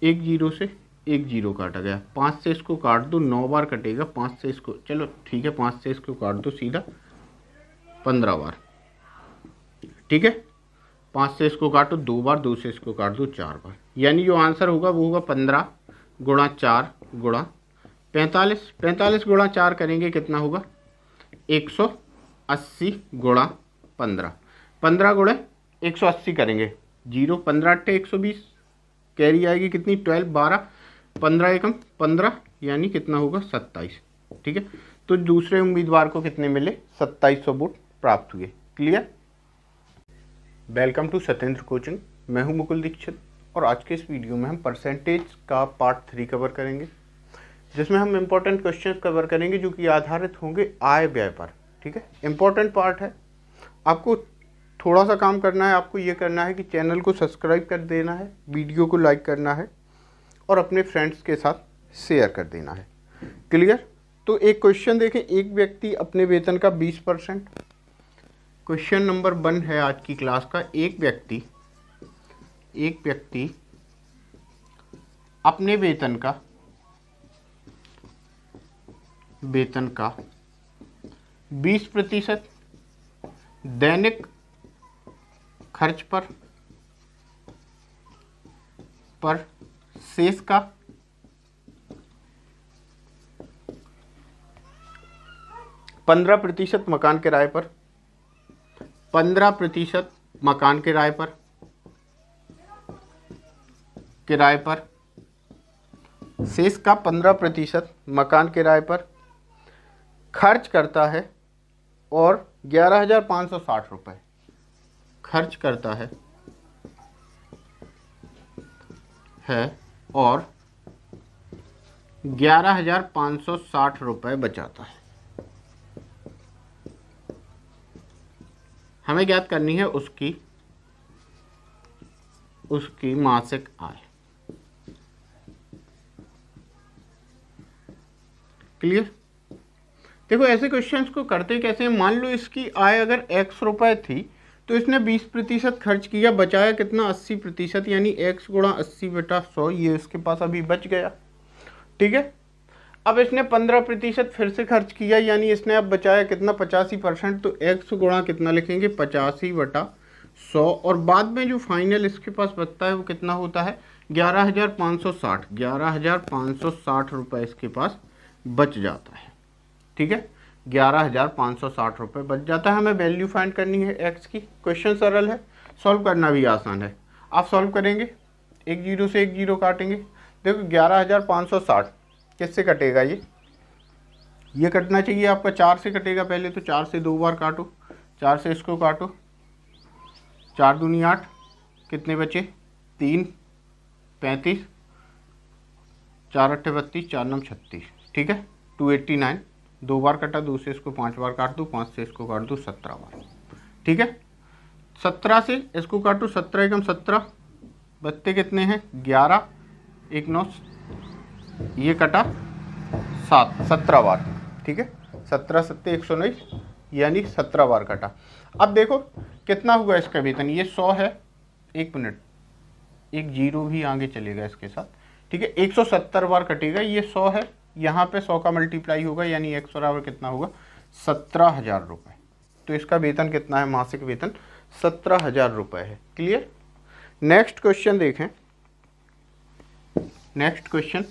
1 जीरो से 1 जीरो काटा गया, 5 से इसको काट दो, 9 बार कटेगा, 5 से इसको, चलो ठीक है 5 से इसको काट दो सीधा 15 बार, ठीक है। 5 से इसको काटो 2 बार, 2 से इसको काट दो 4 बार, यानी जो आंसर होगा वो होगा 15 गुणा 4 गुणा 45। 45 गुणा 4 करेंगे कितना होगा 180 गुणा 15, 15 गुणे 180 करेंगे, 0 15 अट्ठे 120, कैरी आएगी कितनी 12 12, 15 एकम 15, यानी कितना होगा 27, ठीक है। तो दूसरे उम्मीदवार को कितने मिले 2700 वोट प्राप्त हुए। Clear. Welcome to Satyendra coaching, मैं हूं मुकुल दीक्षित और आज के इस वीडियो में हम परसेंटेज का पार्ट 3 कवर करेंगे, जिसमें हम इम्पोर्टेंट क्वेश्चंस कवर करेंगे जो कि आधारित होंगे आय व्यय पर, ठीक है। इम्पोर्टेंट पार्ट है, आपको थोड़ा सा काम करना है, आपको ये करना है कि चैनल को सब्सक्राइब कर देना है, वीडियो को लाइक करना है और अपने फ्रेंड्स के साथ शेयर कर देना है। क्लियर। तो एक क्वेश्चन देखें, एक व्यक्ति अपने वेतन का 20%, क्वेश्चन नंबर 1 है आज की क्लास का, एक व्यक्ति अपने वेतन का 20% दैनिक खर्च पर शेष का 15% मकान किराए पर, 15% मकान किराए पर शेष का 15% मकान किराए पर खर्च करता है और 11,560 रुपये खर्च करता है और 11,560 रुपये बचाता है। हमें ज्ञात करनी है उसकी मासिक आय। क्लियर। देखो ऐसे क्वेश्चंस को करते कैसे हैं, मान लो इसकी आय अगर x रुपए थी तो इसने 20% खर्च किया, बचाया कितना 80%, यानी x गुणा 80/100, ये इसके पास अभी बच गया, ठीक है। अब इसने 15% फिर से खर्च किया, यानी इसने अब बचाया कितना 85%, तो x गुणा कितना लिखेंगे 85/100 और बाद में जो फाइनल इसके पास बचता है वो कितना होता है 11,560 रुपये इसके पास बच जाता है, ठीक है। 11,560 रुपये बच जाता है। हमें वैल्यू फाइंड करनी है x की। क्वेश्चन सरल है, सॉल्व करना भी आसान है। आप सॉल्व करेंगे, 1 जीरो से 1 जीरो काटेंगे। देखो 11,560 किससे कटेगा, ये कटना चाहिए आपका 4 से कटेगा पहले, तो 4 से 2 बार काटो, 4 से इसको काटो, 4 दूनी 8, कितने बचे 3 35, 4 अट्ठे 32, 4 9 36, ठीक है। 289, 2 बार कटा, 2 से इसको 5 बार काट दो, 5 से इसको काट दो 17 बार, ठीक है। 17 से इसको काटो, 17 एकम 17, बचते कितने हैं 11, 1 9, ये कटा 17 बार, ठीक है। 17 7 119, यानी 17 बार कटा। अब देखो कितना हुआ इसका वेतन, ये 100 है, 1 मिनट, 1 जीरो भी आगे चलेगा इसके साथ, ठीक है। 170 बार कटेगा, ये 100 है, यहाँ पे 100 का मल्टीप्लाई होगा, यानी x बराबर कितना होगा 17,000 रुपये। तो इसका वेतन कितना है, मासिक वेतन 17,000 रुपये है। क्लियर। नेक्स्ट क्वेश्चन देखें। नेक्स्ट क्वेश्चन,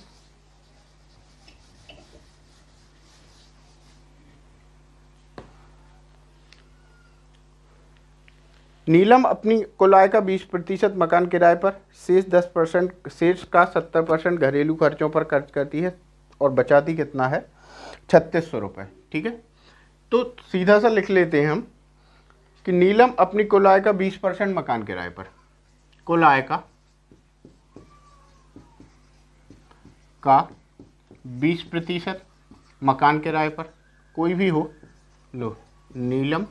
नीलम अपनी कुल आय का 20% मकान किराए पर, शेष 10%, शेष का 70% घरेलू खर्चों पर खर्च करती है और बचाती कितना है 3600 रुपये, ठीक है। तो सीधा सा लिख लेते हैं हम कि नीलम अपनी कुल आय का 20% मकान किराए पर, कुल आय का 20% मकान किराए पर, कोई भी हो, लो नीलम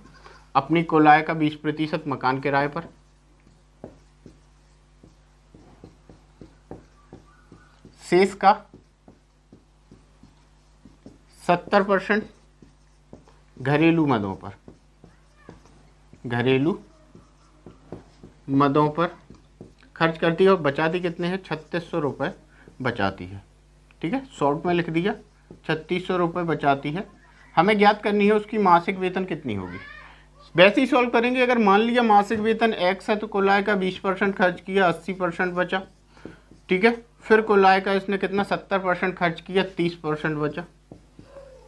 अपनी कुल आय का 20% मकान किराए पर, शेष का 70% घरेलू मदों पर खर्च करती है और बचाती कितने हैं, 3600 रुपये बचाती है। ठीक है, शॉर्ट में लिख दिया 3600 रुपये बचाती है। हमें ज्ञात करनी है उसकी मासिक वेतन कितनी होगी। वैसे ही सॉल्व करेंगे। अगर मान लिया मासिक वेतन x है तो कुल आय का 20% खर्च किया, 80% बचा। ठीक है, फिर कुल आय का इसने कितना 70% खर्च किया, 30% बचा।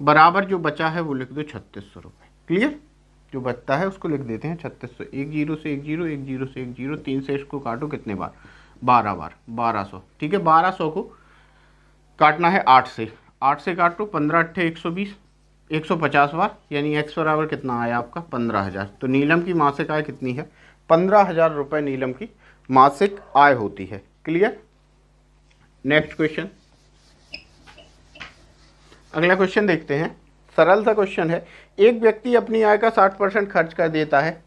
बराबर जो बचा है वो लिख दो 3600 रुपये। क्लियर, जो बचता है उसको लिख देते हैं 3600। 1 0 से 1 0, 1 0 से 1 0, 3 से इसको काटो कितने बार, 12 बार, 1200। ठीक है, 1200 को काटना है 8 से, 8 से काटो 15 8 120, 150 बार, यानी x बराबर कितना आया आपका 15,000। तो नीलम की मासिक आय कितनी है, 15,000 रुपये नीलम की मासिक आय होती है। क्लियर। नेक्स्ट क्वेश्चन, अगला क्वेश्चन देखते हैं। सरल सा क्वेश्चन है। एक व्यक्ति अपनी आय का 60% खर्च कर देता है।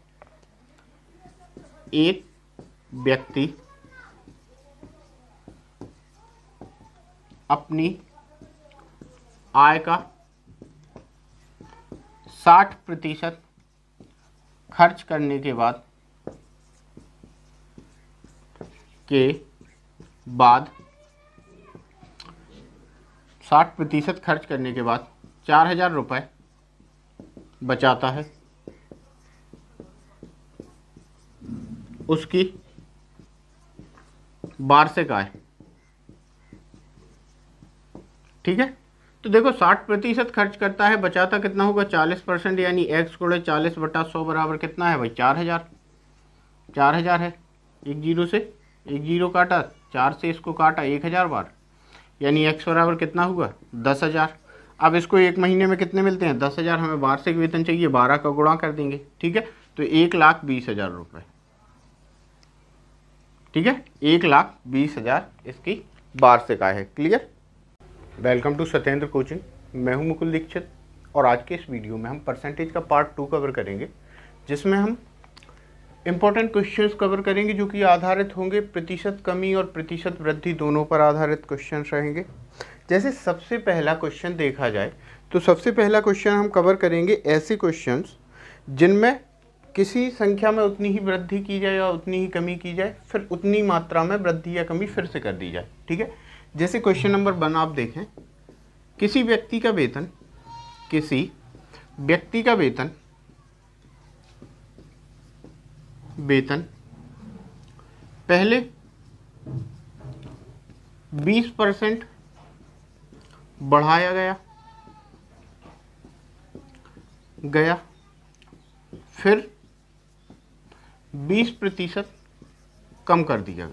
एक व्यक्ति अपनी आय का 60% खर्च करने के बाद 60% खर्च करने के बाद 4000 रुपये बचाता है। उसकी वार्षिक आय। ठीक है, तो देखो 60% खर्च करता है, बचाता कितना होगा 40%, यानी x गुणे 40/100 बराबर कितना है भाई 4000। 4000 है, 1 0 से 1 0 काटा, 4 से इसको काटा 1000 बार, यानी x बराबर कितना हुआ 10,000। अब इसको एक महीने में कितने मिलते हैं 10,000, हमें वार्षिक वेतन चाहिए, 12 का गुणा कर देंगे। ठीक है, तो 1,20,000 रुपये। ठीक है, 1,20,000 इसकी वार्षिक आय है। Clear. Welcome to Satyendra coaching. मैं हूं मुकुल दीक्षित और आज के इस वीडियो में हम परसेंटेज का पार्ट 2 कवर करेंगे, जिसमें हम इम्पोर्टेंट क्वेश्चंस कवर करेंगे जो कि आधारित होंगे प्रतिशत कमी और प्रतिशत वृद्धि दोनों पर आधारित क्वेश्चंस रहेंगे। जैसे सबसे पहला क्वेश्चन देखा जाए तो सबसे पहला क्वेश्चन हम कवर करेंगे ऐसे क्वेश्चंस जिनमें किसी संख्या में उतनी ही वृद्धि की जाए या उतनी ही कमी की जाए, फिर उतनी मात्रा में वृद्धि या कमी फिर से कर दी जाए। ठीक है, जैसे क्वेश्चन नंबर 1 आप देखें। किसी व्यक्ति का वेतन पहले 20% बढ़ाया गया, फिर 20% कम कर दिया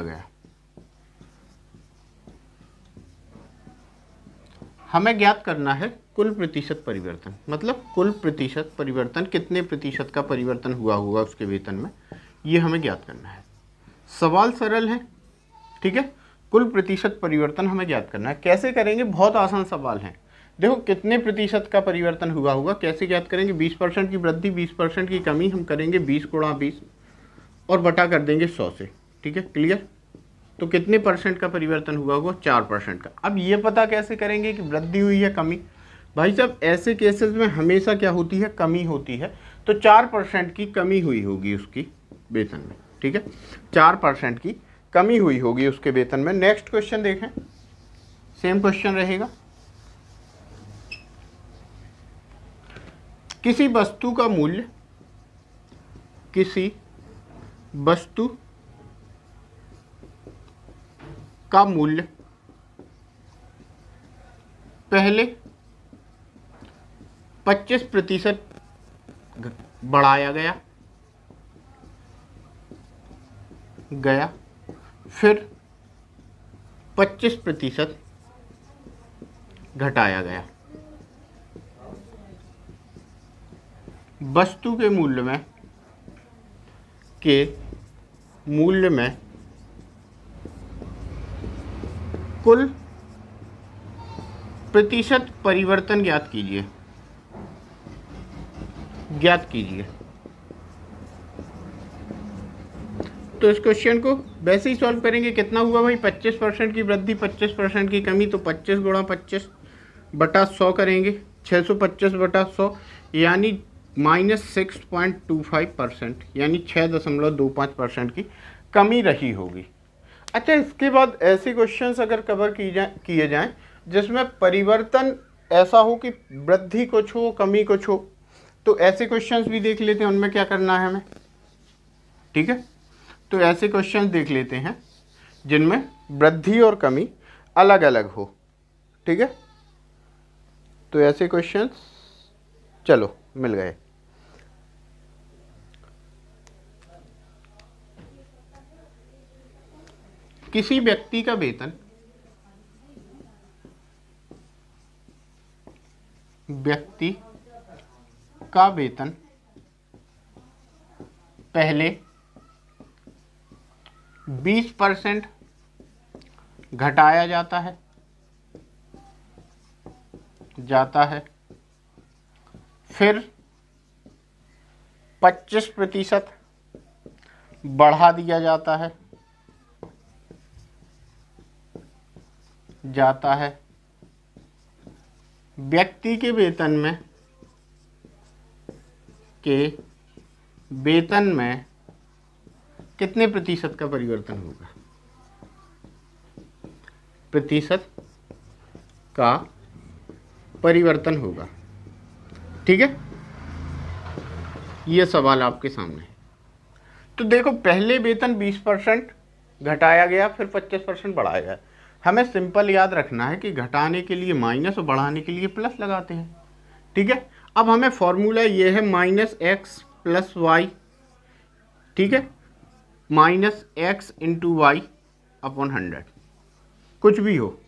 गया। हमें ज्ञात करना है कुल प्रतिशत परिवर्तन, मतलब कुल प्रतिशत परिवर्तन, कितने प्रतिशत का परिवर्तन हुआ होगा उसके वेतन में, ये हमें ज्ञात करना है। सवाल सरल है। ठीक है, कुल प्रतिशत परिवर्तन हमें ज्ञात करना है। कैसे करेंगे, बहुत आसान सवाल है। देखो कितने प्रतिशत का परिवर्तन हुआ होगा, कैसे ज्ञात करेंगे। 20% की वृद्धि, 20% की कमी हम करेंगे 20 गुणा 20 और बटा कर देंगे 100 से। ठीक है, क्लियर। तो कितने परसेंट का परिवर्तन हुआ होगा 4% का। अब ये पता कैसे करेंगे कि वृद्धि हुई है कमी। भाई साहब ऐसे केसेस में हमेशा क्या होती है, कमी होती है। तो 4% की कमी हुई होगी उसकी वेतन में। ठीक है, 4% की कमी हुई होगी उसके वेतन में। नेक्स्ट क्वेश्चन देखें, सेम क्वेश्चन रहेगा। किसी वस्तु का मूल्य पहले 25% बढ़ाया गया, फिर 25% घटाया गया। वस्तु के मूल्य में कुल प्रतिशत परिवर्तन ज्ञात कीजिए। तो इस क्वेश्चन को वैसे ही सॉल्व करेंगे। कितना हुआ भाई, 25% की वृद्धि, 25% की कमी, तो 25 गुणा 25 बटा 100 करेंगे, 625 बटा 100, यानी -6.25% यानी 6.25% की कमी रही होगी। अच्छा, इसके बाद ऐसे क्वेश्चंस अगर कवर किए जाएं जिसमें परिवर्तन ऐसा हो कि वृद्धि कुछ हो कमी कुछ हो, तो ऐसे क्वेश्चंस भी देख लेते हैं, उनमें क्या करना है हमें। ठीक है, तो ऐसे क्वेश्चंस देख लेते हैं जिनमें वृद्धि और कमी अलग अलग हो। ठीक है, तो ऐसे क्वेश्चंस चलो मिल गए। किसी व्यक्ति का वेतन पहले 20% घटाया जाता है, फिर 25% बढ़ा दिया जाता है, व्यक्ति के वेतन में कितने प्रतिशत का परिवर्तन होगा? प्रतिशत का परिवर्तन होगा। ठीक है, ये सवाल आपके सामने है। तो देखो, पहले वेतन 20% घटाया गया, फिर 25% बढ़ाया गया। हमें सिंपल याद रखना है कि घटाने के लिए माइनस और बढ़ाने के लिए प्लस लगाते हैं। ठीक है, अब हमें फॉर्मूला ये है -x + y। ठीक है, -x × y / 100। कुछ भी हो,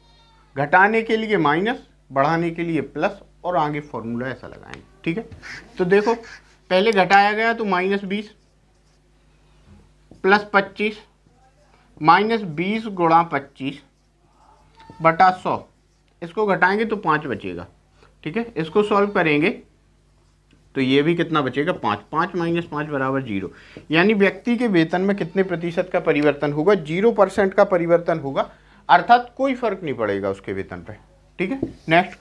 घटाने के लिए माइनस, बढ़ाने के लिए प्लस, और आगे फॉर्मूला ऐसा लगाएंगे। ठीक है, तो देखो पहले घटाया गया तो -20 + 25, -20 × 25 बटा 100। इसको घटाएंगे तो 5 बचेगा। ठीक है, इसको सॉल्व करेंगे तो ये भी कितना बचेगा? 5। 5 - 5 = 0। यानी व्यक्ति के वेतन में कितने प्रतिशत का परिवर्तन होगा? 0% का परिवर्तन होगा, अर्थात कोई फर्क नहीं पड़ेगा उसके वेतन पे। ठीक है, नेक्स्ट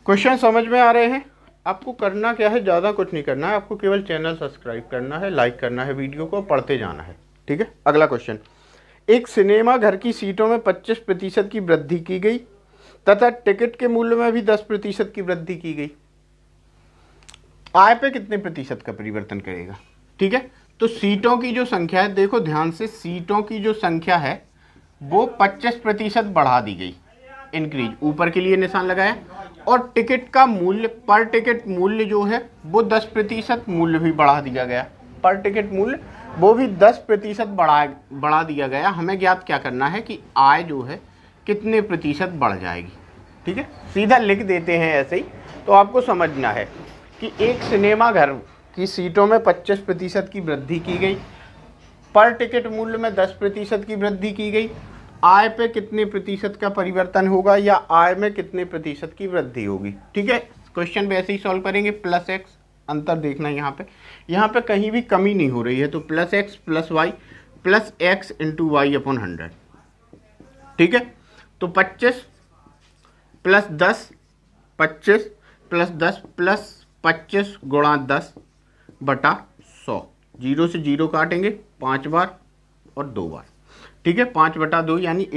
क्वेश्चन समझ में आ रहे हैं? आपको करना क्या है? ज़्यादा कुछ नहीं करना है, आपको केवल चैनल सब्सक्राइब करना है, लाइक करना है, वीडियो को पढ़ते जाना है। ठीक है, अगला क्वेश्चन। एक सिनेमा घर की सीटों में 25% की वृद्धि की गई तथा टिकट के मूल्य में भी 10% की वृद्धि की गई। आय पे कितने प्रतिशत का परिवर्तन करेगा? ठीक है, तो सीटों की जो संख्या है, देखो ध्यान से, सीटों की जो संख्या है वो 25% बढ़ा दी गई, इंक्रीज, ऊपर के लिए निशान लगाया, और टिकट का मूल्य, पर टिकट मूल्य जो है वो 10% मूल्य भी बढ़ा दिया गया। पर टिकट मूल्य वो भी 10% बढ़ा दिया गया। हमें ज्ञात क्या करना है कि आय जो है कितने प्रतिशत बढ़ जाएगी। ठीक है, सीधा लिख देते हैं ऐसे ही, तो आपको समझना है कि एक सिनेमा घर की सीटों में 25% की वृद्धि की गई, पर टिकट मूल्य में 10% की वृद्धि की गई, आय पे कितने प्रतिशत का परिवर्तन होगा या आय में कितने प्रतिशत की वृद्धि होगी। ठीक है, क्वेश्चन वैसे ही सॉल्व करेंगे। +x, अंतर देखना है यहाँ पे कहीं भी कमी नहीं हो रही है, तो +x + y + x × y / 100। ठीक है, तो 25 + 10, 25 + 10 + 25 × 10 बटा 100। 0 से 0 काटेंगे 5 बार और 2 बार। ठीक है, 5/2 यानी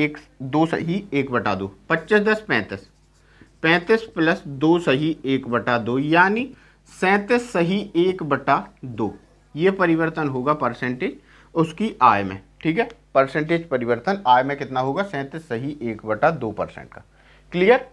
2 सही 1/2। 25 × 10 = 35, 35 + 2 सही 1/2 यानी 37 सही 1/2। ये परिवर्तन होगा परसेंटेज उसकी आय में। ठीक है, परसेंटेज परिवर्तन आय में कितना होगा? 37 सही 1/2% का। क्लियर?